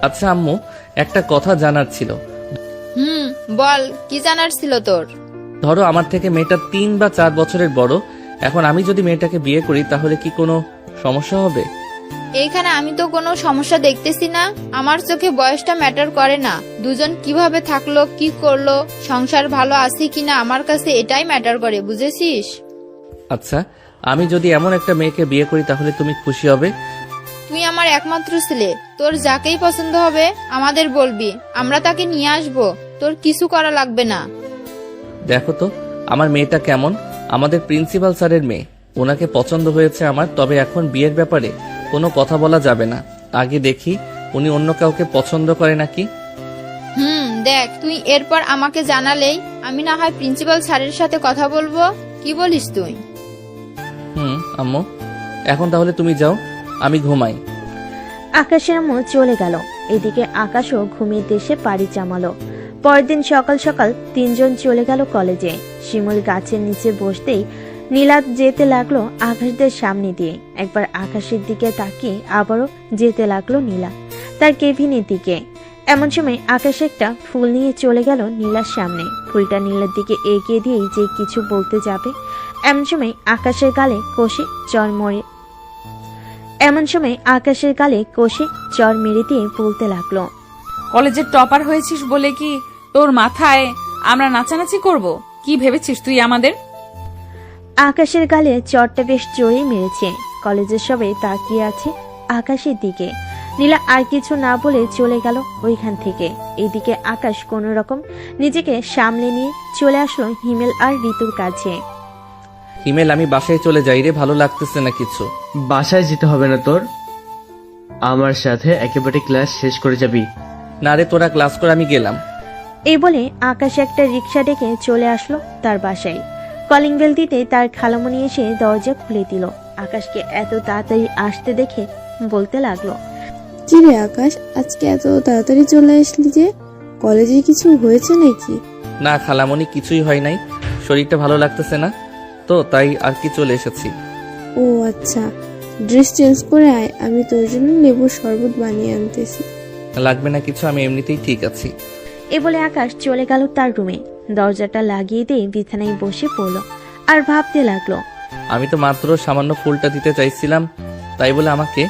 S1: আচ্ছা আম্মু, একটা কথা জানার ছিল।
S8: বল, কি জানার ছিল তোর?
S1: ধরো আমার থেকে মেয়েটা 3 বা 4 বছরের বড়। এখন আমি যদি মেয়েটাকে বিয়ে করি তাহলে কি কোনো সমস্যা হবে?
S8: এইখানে আমি তো কোনো সমস্যা দেখতেছি না। আমার চোখে বয়সটা ম্যাটার করে না। দুজন কিভাবে থাকলো, কি করলো, সংসার ভালো আছে কিনা, আমার কাছে এটাই ম্যাটার করে, বুঝেছিস?
S1: আচ্ছা, আমি যদি এমন একটা মেয়েকে বিয়ে করি তাহলে তুমি খুশি হবে?
S8: তুই আমার একমাত্র ছেলে, তোর যাকেই পছন্দ হবে আমাদের বলবি, আমরা তাকে নিয়ে আসবো। তোর কিছু করা লাগবে না।
S1: দেখো তো আমার মেয়েটা কেমন, আমাদের প্রিন্সিপাল স্যারের মেয়ে। ওনাকে পছন্দ হয়েছে আমার, তবে এখন বিয়ের ব্যাপারে কোনো কথা বলা যাবে না। আগে দেখি উনি অন্য কাউকে পছন্দ করে নাকি।
S8: দেখ, তুই এরপর আমাকে জানালেই আমি না হয় প্রিন্সিপাল স্যারের সাথে কথা বলবো। কি বলিস তুই?
S1: আম্মু, এখন তাহলে তুমি যাও, আমি ঘুমাই।
S2: আকাশের আম্মু চলে গেল। এদিকে আকাশও ঘুমিয়ে দেশে পাড়ি জমালো। পরের দিন সকাল সকাল 3 জন চলে গেল কলেজে। শিমুল গাছের নিচে বসতেই নীলাদ যেতে লাগলো আকাশদের সামনে দিয়ে। একবার আকাশের দিকে তাকিয়ে আবারও যেতে লাগলো নীলা তার কেবিনের দিকে। এমন সময় আকাশ একটা ফুল নিয়ে চলে গেল নীলার সামনে। ফুলটা নীলার দিকে এগিয়ে দিয়েই যে কিছু বলতে যাবে, এমন সময় আকাশের গালে কষে চর মেরে দিয়ে বলতে লাগলো,
S3: কলেজের টপার হয়েছিস বলে কি তোর মাথায় আমরা নাচানাচি করব? কি ভেবেছিস তুই আমাদের?
S2: আকাশের গালে চরটা বেশ জোরেই মেরেছে। কলেজের সবাই তাকিয়ে আছে আকাশের দিকে। নীলা আর কিছু না বলে চলে গেল ওইখান থেকে। এদিকে আকাশ কোন রকম নিজেকে সামলে নিয়ে চলে আসলো হিমেল আর ঋতুর কাছে।
S1: হিমেল, আমি বাসায় চলে যাই রে, ভালো লাগতেছে না কিছু।
S4: বাসায় যেতে হবে না তোর, আমার সাথে একেবারে ক্লাস শেষ করে যাবি।
S1: না রে, তোরা ক্লাস করে, আমি গেলাম।
S2: এই বলে আকাশ একটা রিক্সা ডেকে চলে আসলো তার বাসায়। কলিং বেল দিতে তার খালামণি এসে দরজা খুলে দিল। আকাশকে এত তাড়াতাড়ি আসতে দেখে বলতে লাগলো,
S9: কি রে আকাশ, আজকে এত তাড়াতাড়ি চলে আসলি যে? কলেজে কিছু হয়েছে নাকি?
S1: না খালামণি, কিছুই হয় নাই, শরীরটা ভালো লাগতেছে না তো তাই আর কি চলে এসেছি।
S9: ও আচ্ছা, ড্রেস চেঞ্জ করে আয়, আমি তোর জন্য লেবুর শরবত বানিয়ে আনতেছি।
S1: লাগবে না কিছু, আমি এমনিতেই ঠিক আছি।
S2: এ বলে আকাশ চলে গেল তার রুমে। দরজাটা লাগিয়ে দিয়ে বিছানায় বসে পড়লো আর ভাবতে লাগলো,
S1: আমি তো মাত্র সামান্য ফুলটা দিতে চাইছিলাম, তাই বলে আমাকে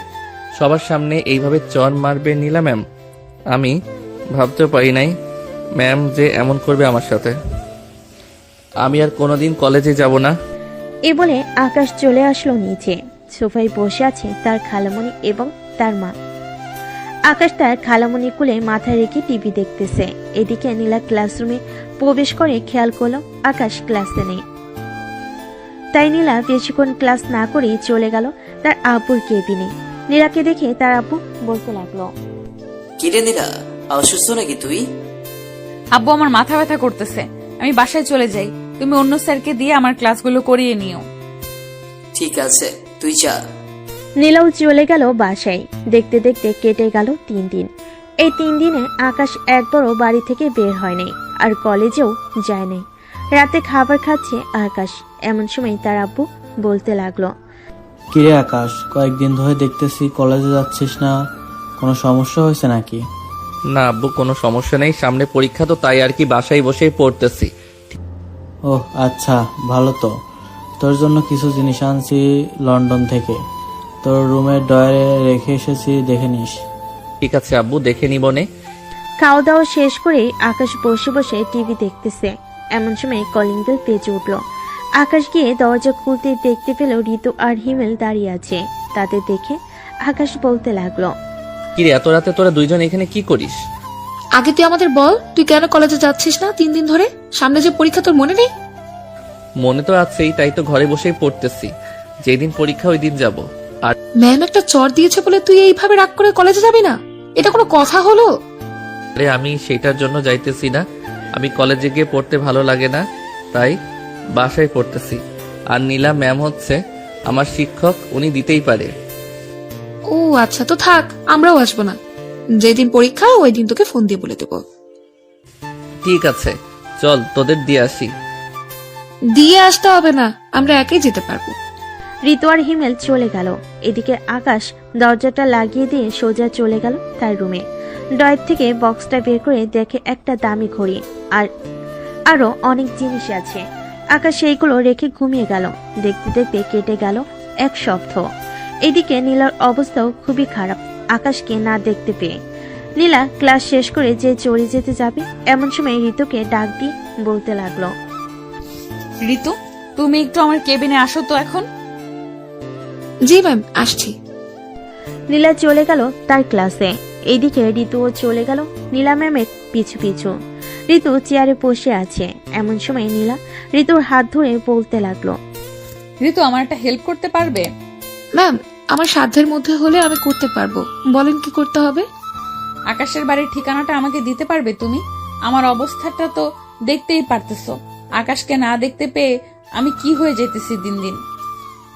S1: সবার সামনে এইভাবে চর মারবে নীলা ম্যাম। আমি ভাবতেও পারি নাই ম্যাম যে এমন করবে আমার সাথে। আমি আর কোনোদিন কলেজে যাব না।
S2: এ বলে আকাশ চলে আসলো নিচে। সোফায় বসে আছে তার খালামণি এবং তার মা। আকাশ তার খালামণি কোলে মাথা রেখে টিভি দেখতেছে। এদিকে নীলা ক্লাসরুমে প্রবেশ করে খেয়াল করলো আকাশ ক্লাসে নেই। তাই নীলা বেশিক্ষণ ক্লাস না করেই চলে গেল তার আব্বুর কেবিনে। নীলাকে দেখে তার আব্বু বলতে লাগলো,
S7: কিরে নীলা, অসুস্থ নাকি তুই?
S3: আব্বু, আমার মাথা ব্যথা করতেছে, আমি বাসায় চলে যাই। তুমি অন্য স্যারকে দিয়ে আমার ক্লাসগুলো করিয়ে নিও।
S7: ঠিক আছে, তুই যা।
S2: নীলাও চলে গেল বাসায়। দেখতে দেখতে কেটে গেল 3 দিন। এই 3 দিনে আকাশ একবারও বাড়ি থেকে বের হয়নি, আর কলেজেও যায়নি। রাতে খাবার খাচ্ছে আকাশ। এমন সময় তার আব্বু বলতে লাগলো,
S11: কিরে আকাশ, কয়েকদিন ধরে দেখতেছি কলেজে যাচ্ছিস না, কোনো সমস্যা হয়েছে নাকি?
S1: না আব্বু, কোনো সমস্যা নেই, সামনে পরীক্ষা তো, তাই আর কি বাসায় বসেই পড়তেছি।
S11: ওহ আচ্ছা, ভালো তো। তোর জন্য কিছু জিনিস আনছি লন্ডন থেকে, তোর রুমের ডয়ারে রেখে এসেছি, দেখে নিস।
S1: ঠিক আছে আব্বু, দেখে নিবনে।
S2: খাওয়া দাওয়া শেষ করে আকাশ বসে বসে টিভি দেখতেছে। এমন সময় কলিং বেল বেজে উঠল। আকাশ গিয়ে দরজা খুলতে দেখতে পেল ঋতু আর হিমেল দাঁড়িয়ে আছে। তাদের দেখে আকাশ বলতে লাগলো,
S1: কিরে, এত রাতে তোরা দুইজন এখানে কি করিস?
S5: আগে তুই আমাদের বল, তুই কেন কলেজে যাচ্ছিস না 3 দিন ধরে? সামনে যে পরীক্ষা, তোর মনে নেই?
S1: মনে তো আছেই, তাই তো ঘরে বসেই পড়তেছি। যেদিন পরীক্ষা ওই দিন যাব। আর
S5: ম্যাম একটা চর দিয়েছে বলে তুই এইভাবে রাগ করে কলেজে যাবি না? এটা কোনো কথা হলো?
S1: আরে আমি সেটার জন্য যাইতেছি না, আমি কলেজে গিয়ে পড়তে ভালো লাগে না, তাই বাসায় পড়তেছি। আর নীলা ম্যাম হচ্ছে আমার শিক্ষক, উনি দিতেই পারে।
S5: ও আচ্ছা, তো থাক, আমরাও আসবো না। যেদিন পরীক্ষা ওই দিন তোকে ফোন দিয়ে বলে দেবো।
S1: ঠিক আছে, চল তোদের দিয়ে আসি।
S5: দিয়ে আসতে হবে না, আমরা একাই যেতে পারবো।
S2: ঋতু আর হিমেল চলে গেল। এদিকে আকাশ দরজাটা লাগিয়ে দিয়ে সোজা চলে গেল তার রুমে। ড্রয়ার থেকে বক্সটা বের করে দেখে একটা দামি ঘড়ি আর আরো অনেক জিনিস আছে। আকাশ সেইগুলো রেখে ঘুমিয়ে গেল। দেখতে দেখতে কেটে গেল 1 সপ্তাহ। এদিকে নীলার অবস্থাও খুবই খারাপ আকাশকে না দেখতে পেয়ে। নীলা ক্লাস শেষ করে যে চলে যেতে যাবে, এমন সময় ঋতুকে ডাক দিয়ে বলতে লাগলো,
S3: ঋতু, তুমি একটু আমার কেবিনে আসো তো এখন।
S5: জি ম্যাম, আসছি।
S2: নীলা চলে গেল তার ক্লাসে। এইদিকে ঋতুও চলে গেল নীলা ম্যামের পিছু পিছু। ঋতু চেয়ারে বসে আছে। এমন সময় নীলা ঋতুর হাত ধরে বলতে লাগলো,
S3: ঋতু, আমার একটা হেল্প করতে পারবে?
S5: ম্যাম, আমার সাধ্যের মধ্যে হলে আমি করতে পারবো, বলেন কি করতে হবে?
S3: আকাশের বাড়ির ঠিকানাটা আমাকে দিতে পারবে তুমি? আমার অবস্থাটা তো দেখতেই পারতেছো, আকাশকে না দেখতে পেয়ে আমি কি হয়ে যেতেছি দিন দিন।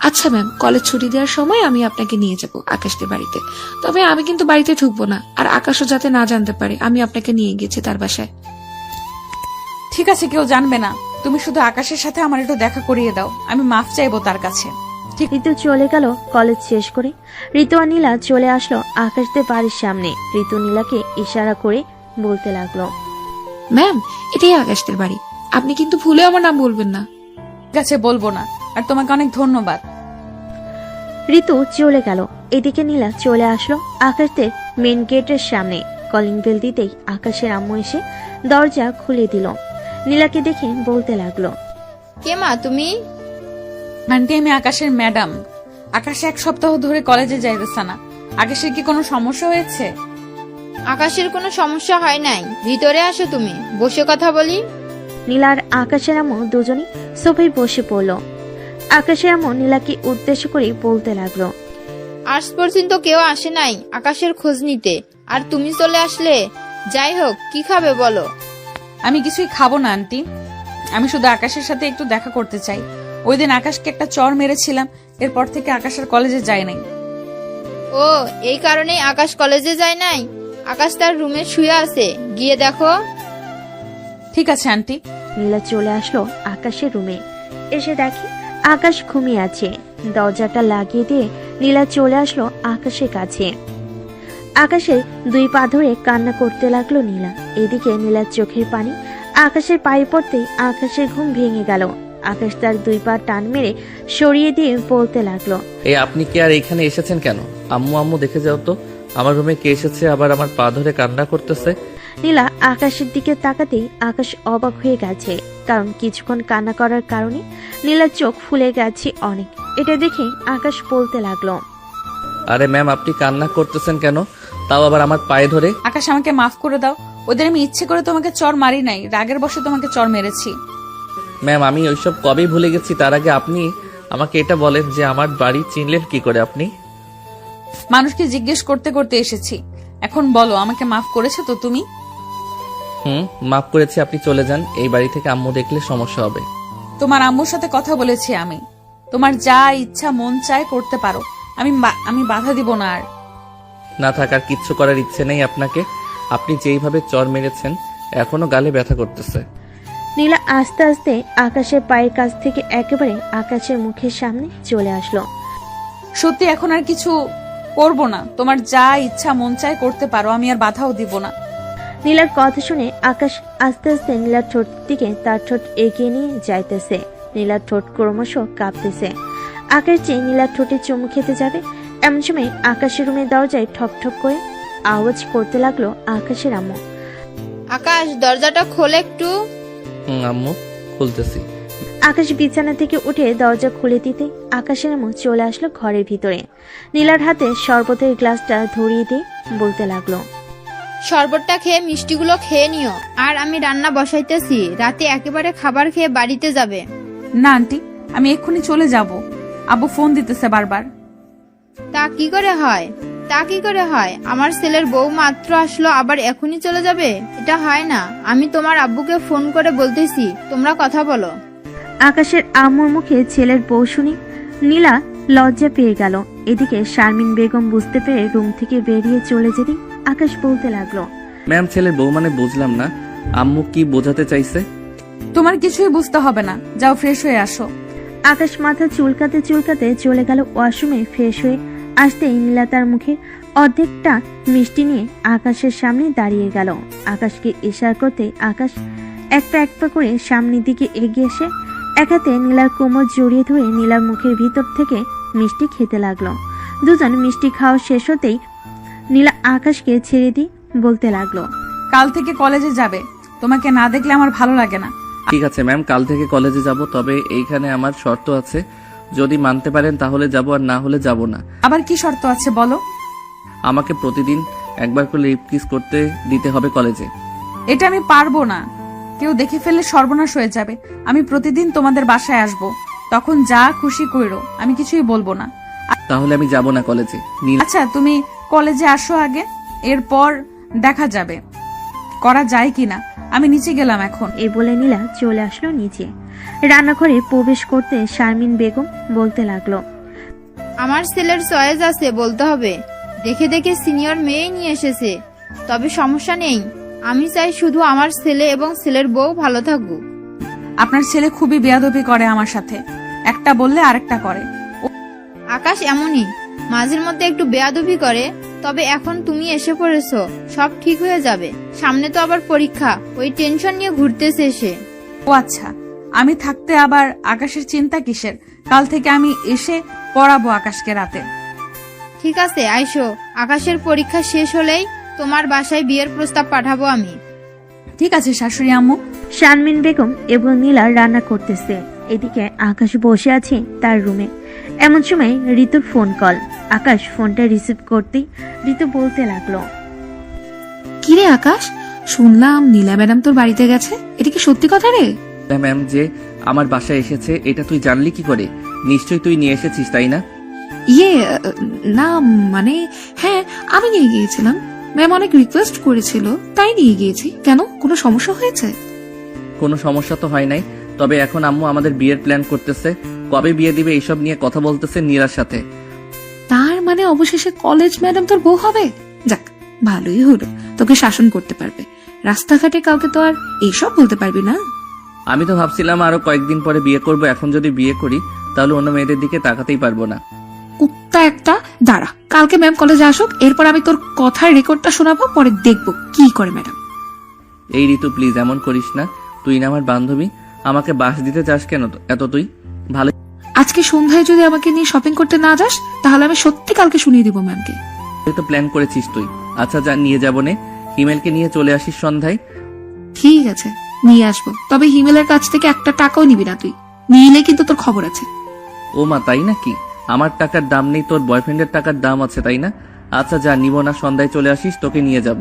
S5: আচ্ছা ম্যাম, কলেজ ছুটি দেওয়ার সময় আমি আপনাকে নিয়ে যাব আকাশদের বাড়িতে। তবে আমি কিন্তু বাড়িতে ঢুকবো না, আর আকাশও যাতে না জানতে পারে আমি আপনাকে নিয়ে গেছি তার বাসায়।
S3: ঠিক আছে, কেউ জানবে না, তুমি শুধু আকাশের সাথে আমার একটু দেখা করিয়ে দাও, আমি মাফ চাইবো তার কাছে।
S2: ঋতু চলে গেল কলেজ শেষ করে। ঋতু আর নীলা চলে আসলো আকাশদের বাড়ির সামনে। ঋতু নীলাকে ইশারা করে বলতে লাগলো,
S5: ম্যাম, এটাই আকাশদের বাড়ি, আপনি কিন্তু ভুলে আমার নাম বলবেন না।
S3: ঠিক আছে, বলবো না, আর তোমাকে অনেক ধন্যবাদ।
S2: ঋতু চলে গেল। এদিকে নীলা চলে আসলো আকাশদের মেন গেটের সামনে। কলিং বেল দিতেই আকাশের আম্মু এসে দরজা খুলে দিল। নীলাকে দেখে বলতে লাগলো,
S8: কে মা তুমি?
S3: আন্টি, আমি আকাশের ম্যাডাম। আকাশ 1 সপ্তাহ ধরে কলেজে যাইতেছে না, আকাশের কি কোনো সমস্যা হয়েছে?
S8: আকাশের কোনো সমস্যা হয় নাই, ভিতরে আসো, তুমি বসে কথা বলি।
S2: নীলা আর আকাশের আম্মু দুজনই সোফায় বসে পড়ল। আকাশের আম্মু নীলাকে উদ্দেশ্য করে বলতে লাগলো,
S8: আজ পর্যন্ত কেউ আসে নাই আকাশের খোঁজ নিতে, আর তুমি চলে আসলে। যাই হোক, কি খাবে বলো?
S3: আমি কিছুই খাবো না আন্টি, আমি শুধু আকাশের সাথে একটু দেখা করতে চাই। ওই দিন আকাশকে একটা চর মেরেছিলাম, এরপর থেকে আকাশের কলেজে যায় নাই।
S8: ও, এই কারণেই আকাশ কলেজে যায় নাই? আকাশ তার রুমে শুয়ে আছে, গিয়ে দেখো।
S3: ঠিক আছে আন্টি।
S2: নীলা চলে আসলো আকাশের রুমে। এসে দেখে আকাশ ঘুমিয়ে আছে। দরজাটা লাগিয়ে দিয়ে নীলা চলে আসলো আকাশের কাছে। আকাশের 2 পা ধরে কান্না করতে লাগলো নীলা। এদিকে নীলার চোখের পানি আকাশের পায়ে পড়তেই আকাশের ঘুম ভেঙে গেল। আকাশ তার 2 পা টান মেরে সরিয়ে দিয়ে বলতে লাগলো,
S1: এই আপনি কি আর এখানে এসেছেন কেন? আম্মু আম্মু দেখে যাও তো, আমার রুমে কে এসেছে আবার আমার পা ধরে কান্না করতেছে।
S2: নীলা আকাশের দিকে তাকাতেই আকাশ অবাক হয়ে গেছে, কারণ কিছুক্ষণ কান্না করার কারণে নীলার চোখ ফুলে গেছে অনেক। এটা দেখে আকাশ বলতে লাগলো,
S1: আরে ম্যাম, আপনি কান্না করতেছেন কেন? তাও আবার আমার পায়ে ধরে।
S3: আকাশ, আমাকে মাফ করে দাও। ওদের আমি ইচ্ছে করে তোমাকে চর মারি নাই, রাগের বশে তোমাকে চর মেরেছি।
S1: ম্যাম, আমি ওইসব কবেই ভুলে গেছি। তার আগে আপনি আমাকে এটা বলেন যে আমার বাড়ি চিনলেন কি করে আপনি?
S3: মানুষকে জিজ্ঞেস করতে করতে এসেছি। এখন বলো, আমাকে মাফ করেছো তো তুমি?
S1: মাফ করেছি, আপনি চলে যান। এই বাড়ি থেকে আম্মু দেখলে সমস্যা হবে।
S3: তোমার আম্মুর সাথে কথা বলেছি আমি। তোমার যা ইচ্ছা মন চায় করতে পারো, আমি বাধা দিব না। আর
S1: না থাকার কিচ্ছু করার ইচ্ছে নেই আপনাকে। আপনি যেইভাবে চর মেরেছেন এখনো গালে ব্যথা করতেছে।
S2: নীলা আস্তে আস্তে আকাশের পায়ের কাছ থেকে একেবারে আকাশের মুখের সামনে চলে আসলো।
S3: সত্যি এখন আর কিছু করব না। তোমার যা ইচ্ছা মন চায় করতে পারো, আমি আর বাধাও দিব না।
S2: নীলার কথা শুনে আকাশ আস্তে আস্তে নীলার ঠোঁট দিকে তার ঠোঁট এগিয়ে নিয়ে যাইতেছে। নীলার ঠোঁট ক্রমশ কাঁপতেছে। আকাশ যে নীলার ঠোঁটে চুমু খেতে যাবে, এমন সময় আকাশের রুমের দরজায় ঠক ঠক করে আওয়াজ করতে লাগলো আকাশের আম্মু।
S8: আকাশ, দরজাটা খোলে একটু।
S1: আম্মু, খুলতেছি।
S2: আকাশ বিছানা থেকে উঠে দরজা খুলে দিতে আকাশের আম্মু চলে আসলো ঘরের ভিতরে। নীলার হাতে শরবতের গ্লাসটা ধরিয়ে দিয়ে বলতে লাগলো,
S8: শরবতটা খেয়ে মিষ্টিগুলো খেয়ে নিও। আর আমি রান্না বসাইতেছি, রাতে একেবারে খাবার খেয়ে বাড়িতে যাবে।
S3: না আন্টি, আমি এক্ষুনি চলে যাব। আব্বু ফোন দিতেছে বারবার।
S8: তা কি করে হয়? আমার ছেলের বউ মাত্র আসলো, আবার এখনই চলে যাবে? এটা হয় না। আমি তোমার আব্বুকে ফোন করে বলতেছি, তোমরা কথা বলো।
S2: আকাশের আম্মুর মুখে ছেলের বউ শুনি নীলা লজ্জা পেয়ে গেল। এদিকে শারমিন বেগম বুঝতে পেরে রুম থেকে বেরিয়ে চলে যেতে আকাশ বলতে লাগলো,
S1: ম্যাম, ছেলের বউ মানে বুঝলাম না। আম্মু কি বোঝাতে চাইছে?
S3: তোমার কিছুই বুঝতে হবে না, যাও ফ্রেশ হয়ে আসো।
S2: আকাশ মাথা চুলকাতে চুলকাতে চলে গেল ওয়াশরুমে। ফ্রেশ হয়ে আসতেই নীলা তার মুখে অর্ধেকটা মিষ্টি নিয়ে আকাশের সামনে দাঁড়িয়ে গেল। আকাশকে ইশারা করতে আকাশ এক পা করে সামনের দিকে এগিয়ে এসে এক হাতে নীলার কোমর জড়িয়ে ধরে নীলার মুখের ভিতর থেকে মিষ্টি খেতে লাগলো। দুজন মিষ্টি খাওয়া শেষ হতেই নীলা আকাশকে ছেড়ে দিয়ে বলতে লাগলো,
S3: কাল থেকে কলেজে যাবে। তোমাকে না দেখলে আমার ভালো লাগে না।
S1: ঠিক আছে ম্যাম, কাল থেকে কলেজে যাব। তবে এইখানে আমার শর্ত আছে। যদি মানতে পারেন তাহলে যাব, আর না হলে যাব না।
S3: আবার কি শর্ত আছে বলো?
S1: আমাকে প্রতিদিন একবার করে লিপ কিস করতে দিতে হবে কলেজে।
S3: এটা আমি পারবো না। কেউ দেখে ফেললে সর্বনাশ হয়ে যাবে। আমি প্রতিদিন তোমাদের বাসায় আসব, তখন যা খুশি কইরো, আমি কিছুই বলবো না।
S1: তাহলে আমি যাব না কলেজে।
S3: আচ্ছা, তুমি কলেজে আসো আগে, এরপর দেখা যাবে করা যায় কিনা। আমি নিচে গেলাম এখন।
S2: এই বলে নীলা চলে আসলো নিচে। রান্নাঘরে প্রবেশ করতে শারমিন বেগম বলতে লাগলো,
S8: আমার ছেলের চয়েস আছে বলতে হবে। দেখে দেখে সিনিয়র মেয়ে নিয়ে এসেছে, তবে সমস্যা নেই। আমি চাই শুধু আমার ছেলে এবং ছেলের বউ ভালো থাকুক।
S3: আপনার ছেলে খুবই বেয়াদবি করে আমার সাথে, একটা বললে আরেকটা করে।
S8: আকাশ এমনই, মাঝের মধ্যে একটু বেয়াদবি করে। তবে এখন তুমি এসে পড়েছো, সব ঠিক হয়ে যাবে। সামনে তো আবার পরীক্ষা, ওই টেনশন নিয়ে ঘুরতেছে সে।
S3: ও আচ্ছা, আমি থাকতে আবার আকাশের চিন্তা কিসের? কাল থেকে আমি এসে পড়াবো আকাশকে রাতে।
S8: ঠিক আছে, আইসো। আকাশের পরীক্ষা শেষ হলেই তোমার বাসায় বিয়ের প্রস্তাব পাঠাবো আমি।
S3: ঠিক আছে শাশুড়ি আম্মু।
S2: শারমিন বেগম এবং নীলা রান্না করতেছে। এদিকে আকাশ বসে আছে তার রুমে। এমন সময় ঋতুর ফোন কল। আকাশ ফোনটা রিসিভ করতেই ঋতু বলতে লাগলো,
S5: কিরে আকাশ, শুনলাম নীলা ম্যাডাম তোর বাড়িতে গেছে। এটা কি সত্যি কথা রে?
S1: ম্যাম যে আমার বাসায় এসেছে এটা তুই জানলি কি করে? নিশ্চয়ই তুই নিয়ে এসেছিস, তাই না?
S5: ইয়ে না, মানে হ্যাঁ, আমি নিয়ে গিয়েছিলাম। ম্যাম অনেক রিকোয়েস্ট করেছিল, তাই নিয়ে গিয়েছি। কেন, কোনো সমস্যা হয়েছে?
S1: কোনো সমস্যা তো হয় নাই। তবে এখন আম্মু আমাদের বিয়ের প্ল্যান করতেছে। কবে বিয়ে দিবে এইসব নিয়ে কথা বলতেছে নীলার সাথে।
S5: তার মানে অবশেষে কলেজ ম্যাডাম তোর বউ হবে? যাক, ভালোই হলো, তোকে শাসন করতে পারবে। রাস্তাঘাটে কাউকে তো আর এইসব বলতে পারবি না।
S1: আমি তো ভাবছিলাম আরো কয়েকদিন পরে বিয়ে করব। এখন যদি বিয়ে করি তাহলে অন্য মেয়েদের দিকে তাকাতেই পারবো না।
S5: কুত্তা একটা, দাঁড়া, কালকে ম্যাম কলেজে আসুক, এরপর আমি তোর কথার রেকর্ডটা শোনাবো, পরে দেখবো কি করে ম্যাডাম।
S1: এই ঋতু প্লিজ এমন করিস না। তুই না আমার বান্ধবী, আমাকে বাস দিতে চাস কেন এত? তুই ভালো।
S5: আজকে সন্ধ্যায় যদি আমাকে নিয়ে শপিং করতে না যাস তাহলে আমি সত্যি কালকে শুনিয়ে দিব ম্যামকে।
S1: তো প্ল্যান করেছিস তুই। আচ্ছা যা, নিয়ে যাবো নে। হিমেলকে নিয়ে চলে আসিস সন্ধ্যায়।
S5: ঠিক আছে, নিয়ে আসবো। তবে হিমেলের কাছ থেকে একটা টাকাও নিবি না তুই। নিলে কিন্তু তোর খবর আছে।
S1: ও মা, তাই নাকি? আমার টাকার দাম নেই, তোর বয়ফ্রেন্ডের টাকার দাম আছে, তাই না? আচ্ছা যা, নিব না, সন্ধ্যায় চলে আসিস, তোকে নিয়ে যাব।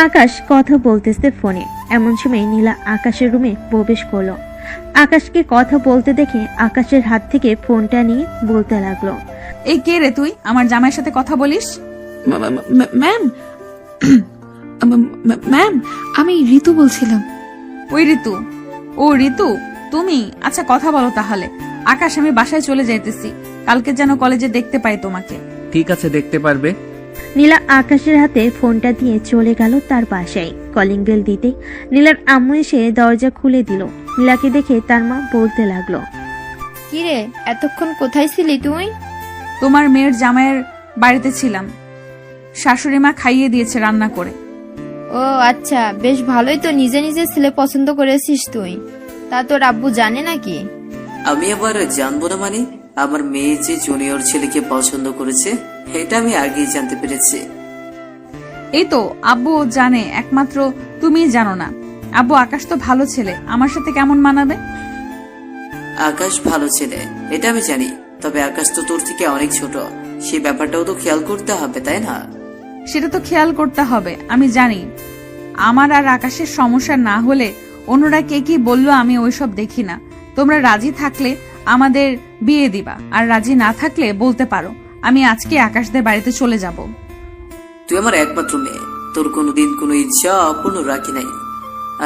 S2: আকাশ কথা বলতেছে ফোনে। এমন সময় নীলা আকাশের রুমে প্রবেশ করলো। আকাশকে কথা বলতে দেখে আকাশের হাত থেকে ফোনটা নিয়ে বলতে লাগলো,
S3: এই কে রে তুই, আমার জামাইয়ের সাথে কথা বলিস?
S5: ম্যাম ম্যাম, আমি ঋতু বলছিলাম।
S3: ওই ঋতু? ও ঋতু তুমি? আচ্ছা কথা বলো তাহলে। আকাশ, আমি বাসায় চলে যাইতেছি, কালকে যেন কলেজে দেখতে পাই তোমাকে।
S1: ঠিক আছে, দেখতে পারবে।
S2: নীলা আকাশের হাতে ফোনটা দিয়ে চলে গেল তার বাসায়। কলিং বেল দিতেই নীলার আম্মু এসে দরজা খুলে দিল। নীলাকে দেখে তার মা বলতে লাগলো,
S8: কিরে এতক্ষণ কোথায় ছিলি তুই?
S3: তোমার মেয়ের জামাইয়ের বাড়িতে ছিলাম, শাশুড়ি মা খাইয়ে দিয়েছে রান্না করে।
S8: ও আচ্ছা, বেশ ভালোই তো, নিজে নিজে ছেলে পছন্দ করেছিস তুই। তা তোর আব্বু জানে নাকি?
S7: আমি আবার জানবো না মানে? আমার মেয়ে যে জুনিয়র ছেলেকে পছন্দ করেছে এটা আমি আগেই জানতে পেরেছি।
S3: এই তো আব্বু জানে, একমাত্র তুমিই জানো না। আব্বু, আকাশ তো ভালো ছেলে, আমার সাথে কেমন মানাবে?
S7: আকাশ ভালো ছেলে এটা আমি জানি, তবে আকাশ তো তোর থেকে অনেক ছোট, সেই ব্যাপারটাও তো খেয়াল করতে হবে, তাই না?
S3: সেটা তো খেয়াল করতে হবে, আমি জানি। আমার আর আকাশের সমস্যা না হলে অন্যরা কে কি বললো আমি ওইসব দেখি না। তোমরা রাজি থাকলে আমাদের বিয়ে দিবা, আর রাজি না থাকলে বলতে পারো, আমি আজকে আকাশদের বাড়িতে চলে যাব।
S7: তুই আমার একমাত্র মেয়ে, তোর কোনোদিন কোনো ইচ্ছা অপূর্ণ রাখি নাই।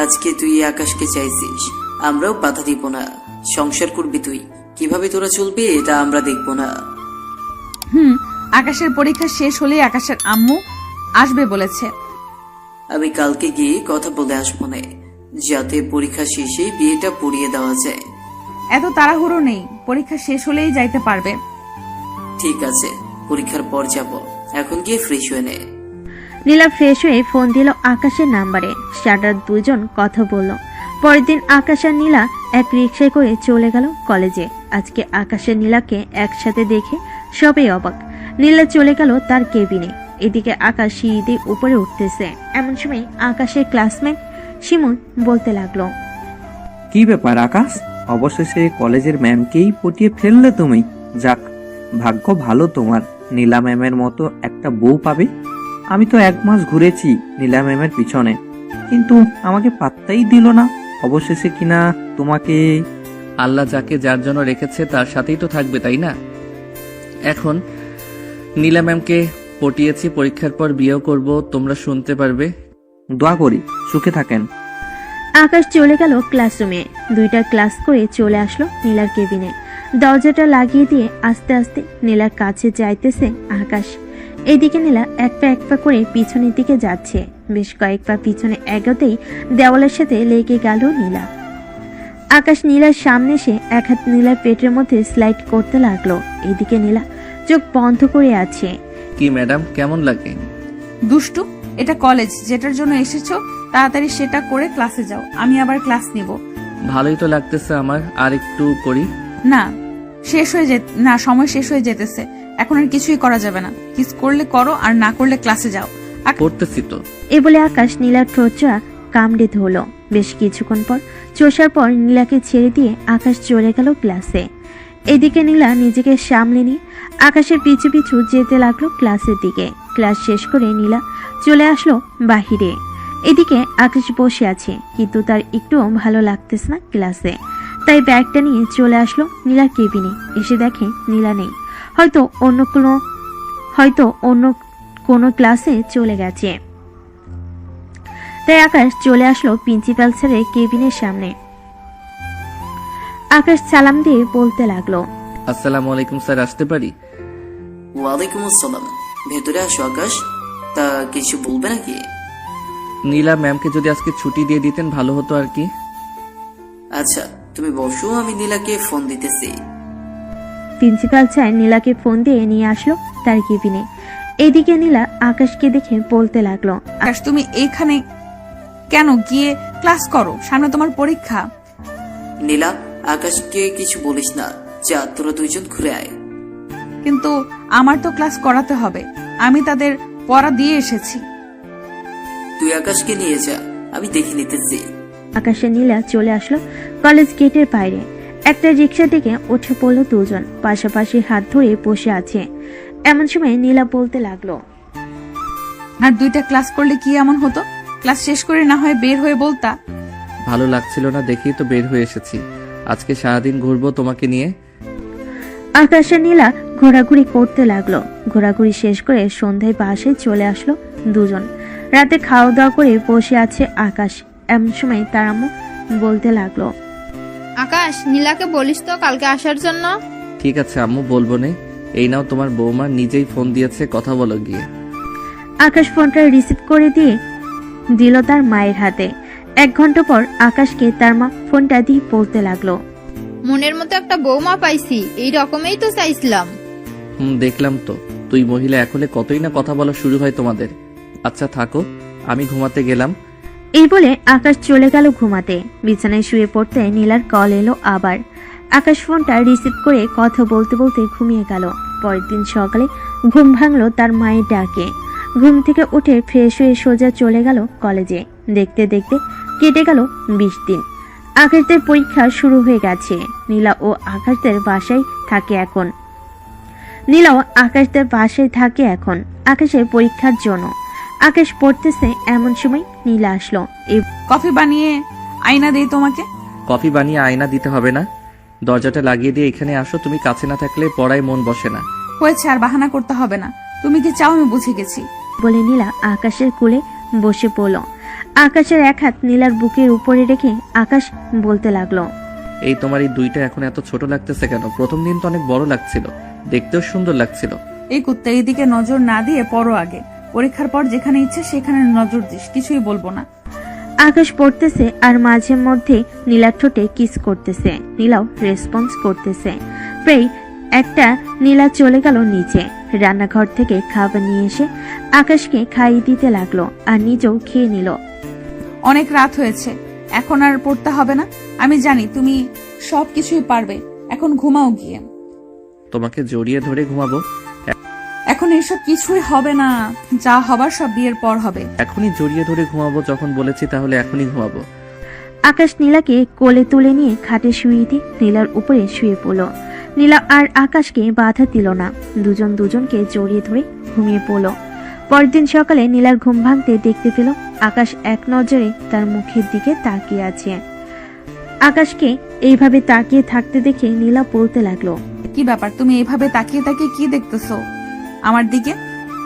S7: আজকে তুই আকাশকে চাইছিস, আমরাও বাধা দিব না। সংসার করবি তুই, কিভাবে তোরা চলবি এটা আমরা দেখবো না।
S3: আকাশের পরীক্ষা শেষ হলেই আকাশের আম্মু আসবে বলেছে।
S7: আমি কালকে গিয়ে কথা বলে আসবো না, যাতে পরীক্ষা শেষে বিয়েটা পড়িয়ে দেওয়া যায়।
S3: এত তাড়াহুড়ো নেই, পরীক্ষা শেষ হলেই যাইতে পারবে।
S7: ঠিক আছে, পরীক্ষার পর যাব, এখন গিয়ে ফ্রেশ হয়ে নে।
S2: নীলা ফ্রেশ হয়ে ফোন দিল আকাশের নাম্বারে। সারা দুজন কথা বলল। পরের দিন আকাশ আর নীলা এক রিকশায় করে চলে গেল কলেজে। আজকে আকাশ আর নীলাকে একসাথে দেখে সবাই অবাক। নীলা চলে গেল তার কেবিনে। এদিকে আকাশ সিঁড়ি দিয়ে উপরে উঠতেছে। এমন সময় আকাশের ক্লাসমেট শিমুল বলতে লাগলো,
S12: কি ব্যাপার আকাশ, অবশেষে কলেজের ম্যামকেই পটিয়ে ফেললে তুমি। যাক, ভাগ্য ভালো তোমার, নীলা ম্যামের মতো একটা বউ পাবে। আমি তো 1 মাস ঘুরেছি নীলা ম্যামের পিছনে, কিন্তু আমাকে পাত্তাই দিল না। অবশেষে কিনা তোমাকে।
S1: আল্লাহ যাকে যার জন্য রেখেছে তার সাথেই তো থাকবে, তাই না? এখন নীলা ম্যামকে পটিয়েছি, পরীক্ষার পর বিয়েও করব, তোমরা শুনতে পারবে।
S12: দোয়া করি সুখে থাকেন।
S2: আকাশ চলে গেল ক্লাসরুমে। 2টা ক্লাস করে চলে আসলো নীলার কেবিনে। দরজাটা লাগিয়ে দিয়ে আস্তে আস্তে নীলার কাছে যাইতেছে আকাশ। এদিকে নীলা এক পা করে পিছনের দিকে যাচ্ছে। বেশ কয়েক পা পিছনে এগোতেই দেওয়ালের সাথে লেগে গেল নীলা। আকাশ নীলার সামনে এসে এক হাত নীলার পেটের মধ্যে স্লাইড করতে লাগলো। এদিকে নীলা চোখ বন্ধ করে আছে।
S1: কি ম্যাডাম, কেমন লাগে?
S3: দুষ্টু, এটা কলেজ, যেটার জন্য এসেছো তাড়াতাড়ি সেটা করে ক্লাসে যাও, আমি আবার ক্লাস নিব।
S1: ভালোই তো লাগতেছে আমার, আর একটু করি।
S3: না, সময় শেষ হয়ে যেতেছে, এখন আর কিছুই করা যাবে না। কিস করলে করো, আর না করলে ক্লাসে যাও।
S1: করতেছি তো।
S2: এ বলে আকাশ নীলার ঠোঁটটা কামড়ে ধরল। বেশ কিছুক্ষণ পর চোষার পর নীলাকে ছেড়ে দিয়ে আকাশ চলে গেল ক্লাসে। এদিকে নীলা নিজেকে সামলে নিয়ে আকাশের পিছু পিছু যেতে লাগলো ক্লাসের দিকে। ক্লাস শেষ করে নীলা চলে আসলো বাহিরে। এদিকে আকাশ বসে আছে, কিন্তু তার একটুও ভালো লাগতেছে না ক্লাসে। তাই ব্যাগটা নিয়ে চলে আসলো নীলার কেবিনে। এসে দেখে নীলা নেই, হয়তো অন্য কোনো ক্লাসে চলে গেছে। তাই আকাশ চলে আসলো প্রিন্সিপাল স্যারের কেবিনের সামনে। আকাশ সালাম দিয়ে বলতে লাগলো,
S1: আসসালামু আলাইকুম স্যার, আসতে পারি?
S7: ওয়ালাইকুম আসসালাম, ভেতরে আসো আকাশ। তা কিছু বলবে নাকি?
S1: নীলা ম্যামকে যদি আজকে ছুটি দিয়ে দিতেন ভালো হতো আর কি।
S7: আচ্ছা তুমি বসো, আমি নীলাকে ফোন দিতেছি।
S2: প্রিন্সিপাল স্যার নীলাকে ফোন দিয়ে নিয়ে আসলো তার কেবিনে। এদিকে নীলা আকাশকে দেখে বলতে লাগলো,
S3: আকাশ, তুমি এখানে কেন? গিয়ে ক্লাস করো, সামনে তোমার পরীক্ষা।
S7: নীলা, আকাশকে কিছু বলিস না, যা তোরা 2জন ঘুরে আয়।
S3: কিন্তু আমার তো ক্লাস করাতে হবে, আমি তাদের পড়া দিয়ে এসেছি।
S7: তুই আকাশকে নিয়ে যা, আমি দেখে নিতেছি।
S2: আকাশে নীলা চলে আসলো কলেজ গেটের বাইরে। একটা রিক্সা থেকে উঠে পড়ল দুজন, পাশাপাশি হাত ধরে বসে আছে। এমন সময় নীলা বলতে লাগলো,
S3: আর 2টা ক্লাস করলে কি এমন হতো? ক্লাস শেষ করে না হয় বের হয়ে বলতা।
S1: ভালো লাগছিল না দেখেই তো বের হয়ে এসেছি। আজকে সারাদিন ঘুরবো তোমাকে নিয়ে।
S2: আকাশ আর নীলা ঘোরাঘুরি করতে লাগলো। ঘোরাঘুরি শেষ করে সন্ধ্যায় বাসায় চলে আসলো দুজন। রাতে খাওয়া দাওয়া করে বসে আছে আকাশ। এমন সময় তার আম্মু বলতে লাগলো,
S8: আকাশ, নীলাকে বলিস তো কালকে আসার জন্য।
S1: ঠিক আছে আম্মু, বলবো নে। এই নাও তোমার বৌমা নিজেই ফোন দিয়েছে, কথা বলো গিয়ে।
S2: আকাশ ফোনটা রিসিভ করে দিয়ে দিল তার মায়ের হাতে। 1 ঘন্টা পর আকাশকে তার মা ফোনটা দিয়ে বলতে লাগলো,
S8: মনের মতো একটা বৌমা পাইছি, এই রকমই তো চাইছিলাম।
S1: দেখলাম তো, তুই মহিলা এখলে কতই না কথা বলা শুরু হয় তোমাদের। আচ্ছা থাকো, আমি ঘুমাতে গেলাম।
S2: এই বলে আকাশ চলে গেল ঘুমাতে। বিছানায় শুয়ে পড়তে নীলার কল এলো আবার। আকাশ ফোনটা রিসিভ করে কথা বলতে বলতে ঘুমিয়ে গেল। পরের দিন সকালে ঘুম ভাঙলো তার মায়ের ডাকে। ঘুম থেকে উঠে ফ্রেশ হয়ে সোজা চলে গেল কলেজে। দেখতে দেখতে কেটে গেল 20 দিন। আকাশদের পরীক্ষা শুরু হয়ে গেছে। নীলা ও আকাশদের বাসায় থাকে এখন। নীলাও আকাশদের বাসায় থাকে এখন আকাশের পরীক্ষার জন্য। আকাশ পড়তেছে, এমন সময় নীলা আসলো। এই
S3: কফি বানিয়ে আয়না দেই তোমাকে।
S1: কফি বানিয়ে আয়না দিতে হবে না, দরজাটা লাগিয়ে দিয়ে এখানে আসো। তুমি কাছে না থাকলে পড়ায় মন বসে না।
S3: হয়েছে, আর বাহানা করতে হবে না। তুমি কি চাও আমি বুঝে গেছি।
S2: বলে নীলা আকাশের কোলে বসে পড়ল। আকাশের এক হাত নীলার বুকের উপরে রেখে আকাশ বলতে লাগলো,
S1: এই তোমার এই 2টা এখন এত ছোট লাগতেছে কেন? প্রথম দিন তো অনেক বড় লাগছিল, দেখতেও সুন্দর লাগছিল।
S3: এই কুত্তা, এইদিকে নজর না দিয়ে পড়ো আগে। পরীক্ষার পর যেখানে ইচ্ছে সেখানে নজর দিস, কিছুই বলবো না।
S2: আকাশ পড়তেছে আর মাঝে মধ্যে নীলার ঠোঁটে কিস করতেছে। নীলাও রেসপন্স করতেছে। প্রায় একটা নীলা চলে গেল নিচে। রান্নাঘর থেকে খাবার নিয়ে এসে আকাশকে খাইয়ে দিতে লাগলো আর নিজেও খেয়ে নিল।
S3: অনেক রাত হয়েছে, এখন আর পড়তে হবে না। আমি জানি তুমি সব কিছুই পারবে। এখন ঘুমাও গিয়ে।
S1: তোমাকে জড়িয়ে ধরে ঘুমাবো।
S3: এখন এসব কিছুই হবে না, যা হবার সব বিয়ের পর হবে।
S1: এখনই জড়িয়ে ধরে ঘুমাবো যখন বলেছি, তাহলে এখনই ঘুমাবো।
S2: আকাশ নীলাকে কোলে তুলে নিয়ে খাটে শুয়ে দিয়ে নীলার উপরে শুয়ে পড়ল। নীলা আর আকাশকে বাধা দিল না, দুজন দুজনকে জড়িয়ে ধরে ঘুমিয়ে পড়ল। পরের দিন সকালে নীলার ঘুম ভাঙতে দেখতে পেল আকাশ এক নজরে তার মুখের দিকে তাকিয়ে আছে। আকাশকে এইভাবে তাকিয়ে থাকতে দেখে নীলা বলতে লাগলো,
S3: কি ব্যাপার, তুমি এইভাবে তাকিয়ে তাকিয়ে কি দেখতেছো আমার দিকে?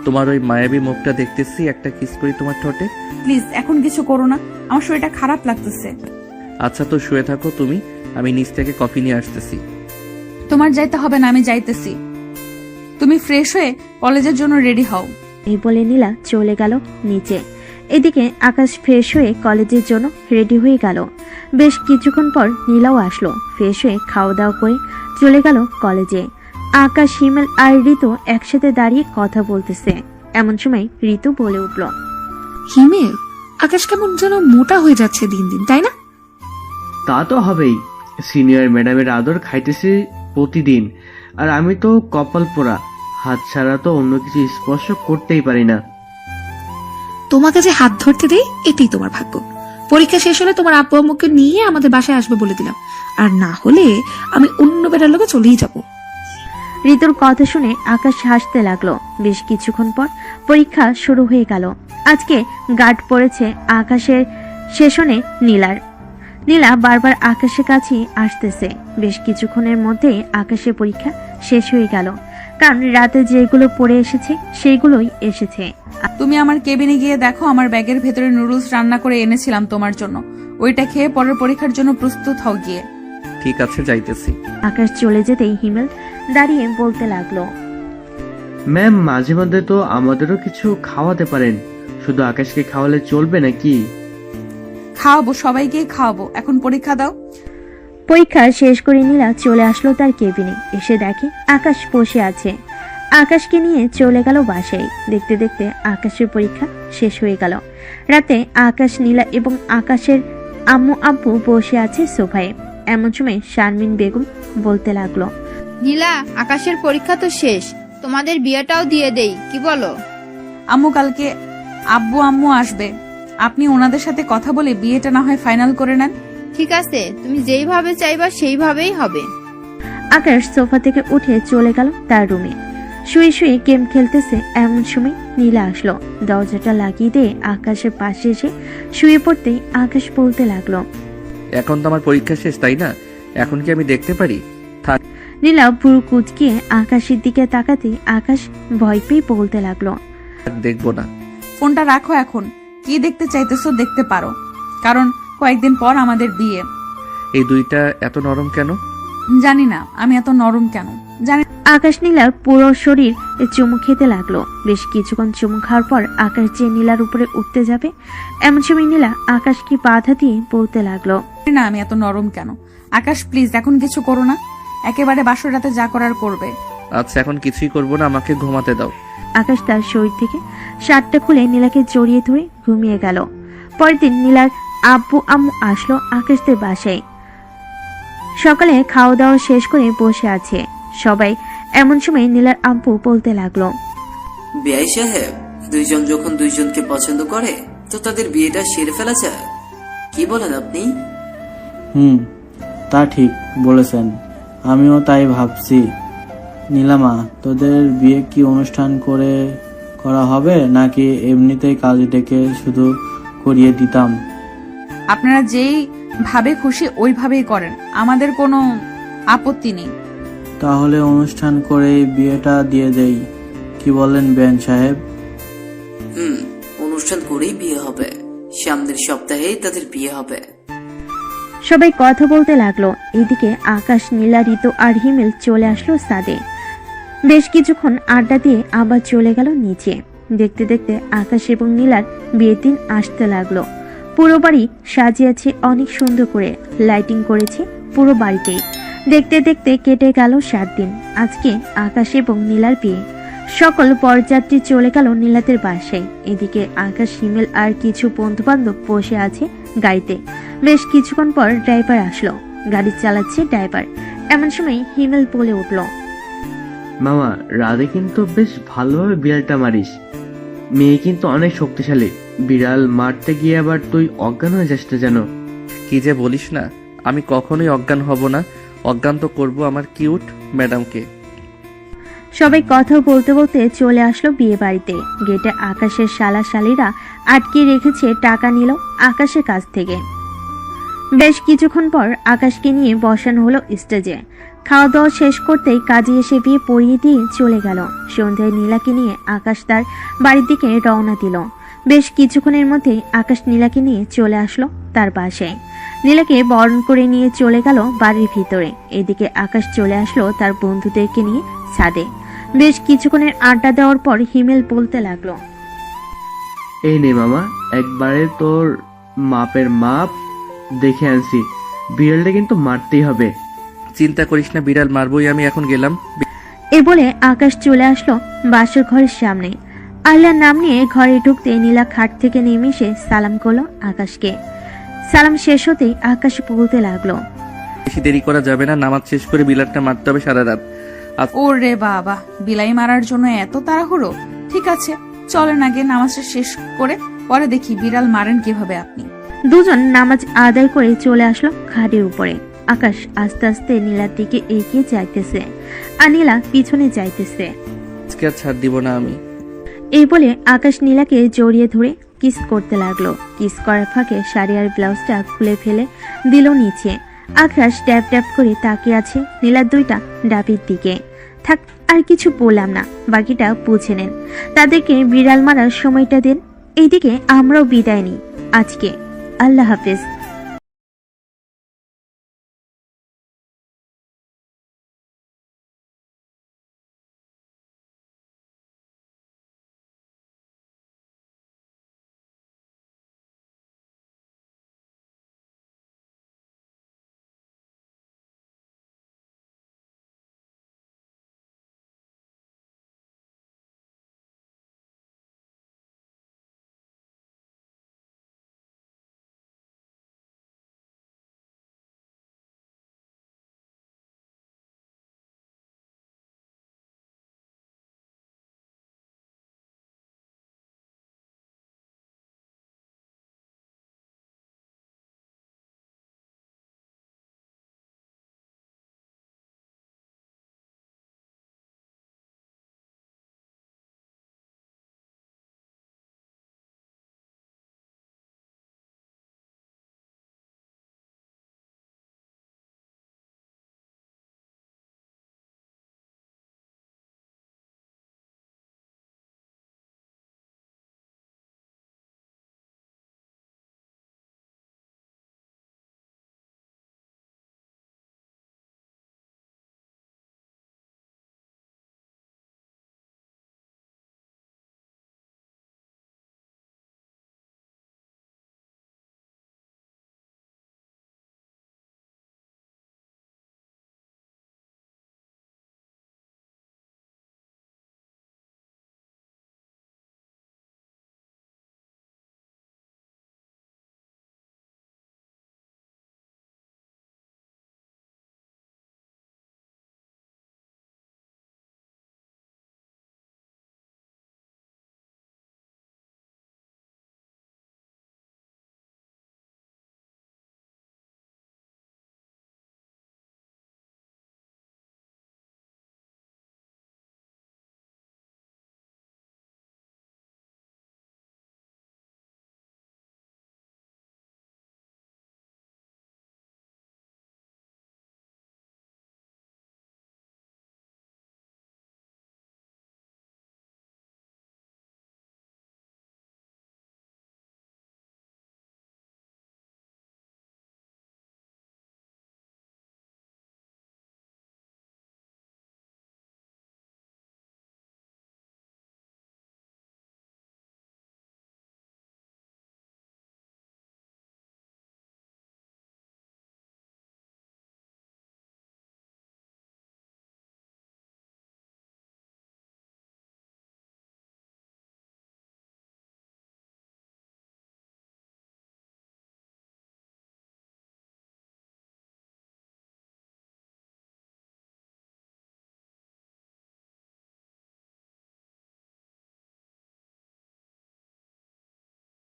S1: তোমার ওই মায়াবী মুখটা দেখতেছি, একটা কিস করি তোমার ঠোঁটে।
S3: প্লিজ এখন কিছু করো না, আমার শরীরটা খারাপ লাগতেছে।
S1: আচ্ছা তো শুয়ে থাকো তুমি, আমি নিচ থেকে কফি নিয়ে আসতেছি।
S3: তোমার যাইতে হবে না, আমি যাইতেছি। তুমি ফ্রেশ হয়ে কলেজের জন্য রেডি হও।
S2: এই বলে নীলা চলে গেল নিচে। এদিকে আকাশ ফ্রেশ হয়ে কলেজের জন্য রেডি হয়ে গেল। বেশ কিছুক্ষণ পর নীলাও আসলো। ফ্রেশ হয়ে খাওয়া দাওয়া করে চলে গেল কলেজে। আকাশ, হিমেল আর ঋতু একসাথে দাঁড়িয়ে কথা বলতেছে। এমন সময় ঋতু বলে উঠল,
S5: হিমেল, আকাশ কেমন যেন মোটা হয়ে যাচ্ছে দিন দিন, তাই না?
S4: তা তো হবেই। সিনিয়র ম্যাডামের আদর খাইতেছি প্রতিদিন, আর আমি তো কপাল পোড়া, হাত ছাড়া তো অন্য কিছু স্পর্শ করতেই পারি না।
S5: তোমাকে যে হাত ধরতে দেই এটাই তোমার ভাগ্য। পরীক্ষা শেষ হলে তোমার আব্বু আম্মুকে নিয়ে আমাদের বাসায় আসবে বলে দিলাম, আর না হলে আমি অন্য বেটার লোকে চলেই যাব।
S2: ঋতুর কথা শুনে আকাশ হাসতে লাগলো। বেশ কিছুক্ষণ পর পরীক্ষা শুরু হয়ে গেল। আজকে গার্ড পড়েছে আকাশের সেশনে নীলার। নীলা বারবার আকাশের কাছে আসতেছে। বেশ কিছুক্ষণের মধ্যে আকাশের পরীক্ষা শেষ হয়ে গেল, কারণ রাতে যেগুলো পড়ে এসেছে সেইগুলোই এসেছে।
S3: তুমি আমার কেবিনে গিয়ে দেখো, আমার ব্যাগের ভেতরে নুডলস রান্না করে এনেছিলাম তোমার জন্য। ওইটা খেয়ে পরের পরীক্ষার জন্য প্রস্তুত হও গিয়ে।
S1: ঠিক আছে, যাইতেছি।
S2: আকাশ চলে যেতেই হিমেল দাঁড়িয়ে বলতে লাগলো,
S4: ম্যাম, মাঝে মধ্যে তো আমাদেরও কিছু খাওয়াতে পারেন। শুধু আকাশকে খাওয়ালে চলবে নাকি?
S3: খাওয়াবো, সবাইকে খাওয়াবো। এখন পরীক্ষা দাও।
S2: পরীক্ষা শেষ করে নীলা চলে আসলো তার কেবিনে। এসে দেখে আকাশ বসে আছে। আকাশকে নিয়ে চলে গেল বাসায়। দেখতে দেখতে আকাশের পরীক্ষা শেষ হয়ে গেল। রাতে আকাশ, নীলা এবং আকাশের আম্মু আব্বু বসে আছে সোফায়। এমন সময় শারমিন বেগম বলতে লাগলো,
S8: নীলা, আকাশের পরীক্ষা তো শেষ, তোমাদের বিয়েটাও দিয়ে দেই, কি বলো?
S3: আম্মু, কালকে আব্বু আম্মু আসবে, আপনি ওনাদের সাথে কথা বলে বিয়েটা না হয় ফাইনাল করে নেন।
S8: ঠিক আছে, তুমি যেইভাবে চাইবা সেইভাবেই হবে।
S2: আকাশ সোফা থেকে উঠে চলে গেল তার রুমে। শুয়ে শুয়ে গেম খেলতেছে এমন সময় নীলা আসলো। দরজাটা লাগিয়ে দিয়ে আকাশের পাশে এসে শুয়ে পড়তেই আকাশ বলতে লাগলো,
S1: এখন তো আমার পরীক্ষা শেষ, তাই না? এখন কি আমি দেখতে পারি? থাক।
S2: নীলা পুরো কুচকিয়ে আকাশের দিকে তাকাতে আকাশ ভয় পেয়ে বলতে লাগলো,
S1: দেখবো না।
S3: ফোনটা রাখো এখন। কি দেখতে চাইতেছো দেখতে পারো, কারণ কয়েকদিন পর আমাদের বিয়ে।
S1: এই দুইটা এত নরম কেন?
S3: জানি না আমি এত নরম কেন, জানি।
S2: আকাশ নীলার পুরো শরীর চুমু খেতে লাগলো। বেশ কিছুক্ষণ চুমু খাওয়ার পর আকাশ যে নীলার উপরে উঠতে যাবে এমন সময় নীলা আকাশকে বাধা দিয়ে বলতে লাগলো,
S3: না আমি এত নরম কেন। আকাশ প্লিজ এখন কিছু করো না, একেবারে বাসর রাতে যা করার করবে।
S1: আচ্ছা এখন কিছুই করবো না, আমাকে ঘুমাতে দাও।
S2: আকাশ তার শরীর থেকে শার্টটা খুলে নীলাকে জড়িয়ে ধরে ঘুমিয়ে গেল। পরের দিন নীলার আব্বু আম্মু আসলো আকাশদের বাসায়। সকালে খাওয়া দাওয়া শেষ করে বসে আছে সবাই। এমন সময় নীলার আব্বু বলতে লাগলো,
S7: বিআই সাহেব, দুইজন যখন দুইজনকে পছন্দ করে তো তাদের বিয়েটা সেরে ফেলা যায়, কি বলেন আপনি?
S11: তা ঠিক বলেছেন, আমিও তাই ভাবছি। নীলামা, তোদের বিয়ে কি অনুষ্ঠান করে করা হবে নাকি এমনিতেই কাজ ডেকে শুধু করিয়ে দিতাম?
S3: আপনারা যেই ভাবে খুশি ওইভাবেই করেন, আমাদের কোনো আপত্তি নেই।
S11: তাহলে অনুষ্ঠান করে বিয়েটা দিয়ে দেই, কি বলেন বেন সাহেব?
S7: অনুষ্ঠান করেই বিয়ে হবে, সামনের সপ্তাহেই তাদের বিয়ে হবে।
S2: সবাই কথা বলতে লাগলো। এদিকে আকাশ, নীলা, ঋতু আর হিমেল চলে আসলো ছাদে। বেশ কিছুক্ষণ আড্ডা দিয়ে আবার চলে গেল নিচে। দেখতে দেখতে আকাশ এবং নীলার বিয়ের দিন আসতে লাগলো। পুরো বাড়ি সাজিয়েছে অনেক সুন্দর করে, লাইটিং করেছে পুরো বাড়িতেই। দেখতে দেখতে কেটে গেল 7 দিন। আজকে আকাশ এবং নীলার বিয়ে। সকল বরযাত্রী চলে গেল নীলাদের বাসায়। এদিকে আকাশ, হিমেল আর কিছু বন্ধু বান্ধব বসে আছে গাড়িতে। বেশ কিছুক্ষণ পর ড্রাইভার আসলো। গাড়ি চালাচ্ছে ড্রাইভার। এমন সময় হিমেল বলে উঠল,
S4: মামা, রাধে কিন্তু বেশ ভালোভাবে বিড়ালটা মারিস। মেয়ে কিন্তু অনেক শক্তিশালী, বিড়াল মারতে গিয়ে আবার তুই অজ্ঞান হয়ে যাস না যেন।
S1: কি যে বলিস না, আমি কখনোই অজ্ঞান হব না। অজ্ঞান তো করবো আমার কিউট ম্যাডামকে।
S2: সবাই কথা বলতে বলতে চলে আসলো বিয়ে বাড়িতে। গেটে আকাশের শালা শালিরা আটকে রেখেছে টাকা নিল আকাশের কাছ থেকে। বেশ কিছুক্ষণ পর আকাশকে নিয়ে বসানো হলো স্টেজে। খাওয়া দাওয়া শেষ করতেই কাজে এসে বিয়ে পড়িয়ে দিয়ে চলে গেল। সন্ধ্যায় নীলাকে নিয়ে আকাশ তার বাড়ির দিকে রওনা দিল। বেশ কিছুক্ষণের মধ্যেই আকাশ নীলাকে নিয়ে চলে আসলো তার বাসায়। নীলাকে বরণ করে নিয়ে চলে গেল বাড়ির ভিতরে। এদিকে আকাশ চলে আসলো তার বন্ধুদেরকে নিয়ে ছাদে। বেশ কিছুক্ষণের আড্ডা দেওয়ার পর হিমেল বলতে লাগলো,
S4: এই নে মামা, একবারে তোর মাপের মাপ দেখে আনছি। বিড়ালটা কিন্তু মারতেই হবে।
S1: চিন্তা করিস না, বিড়াল মারবই আমি। এখন গেলাম।
S2: এ বলে আকাশ চলে আসলো বাসর ঘরের সামনে। আল্লাহর নাম নিয়ে ঘরে ঢুকতে নীলা খাট থেকে নেমে এসে সালাম করলো আকাশকে। সালাম শেষ হতেই আকাশ বলতে লাগলো,
S1: বেশি দেরি করা যাবে না, নামাজ শেষ করে বিড়ালটা মারতে হবে সারা রাত।
S3: ওরে বাবা, বিলাই মারার জন্য এত তাড়াহুড়ো? ঠিক আছে, চলেন আগে নামাজটা শেষ করে পরে দেখি বিড়াল মারেন কিভাবে আপনি।
S2: দুজন নামাজ আদায় করে চলে আসলো খাটের উপরে। আকাশ আস্তে আস্তে নীলার দিকে এগিয়ে যাইতেছে আর নীলা পিছনে যাইতেছে।
S1: আজকে আর ছাড় দিব না আমি।
S2: এই বলে আকাশ নীলাকে জড়িয়ে ধরে কিস করতে লাগলো। কিস করার ফাঁকে শাড়ি আর ব্লাউজটা খুলে ফেলে দিল নিচে। আকাশ ট্যাপ ট্যাপ করে তাকিয়ে আছে নীলার দুইটা ডাবির দিকে। থাক, আর কিছু বললাম না, বাকিটা বুঝে নেন। তাদেরকে বিড়াল মারার সময়টা দেন। এইদিকে আমরাও বিদায় নিই আজকে। আল্লাহ হাফেজ।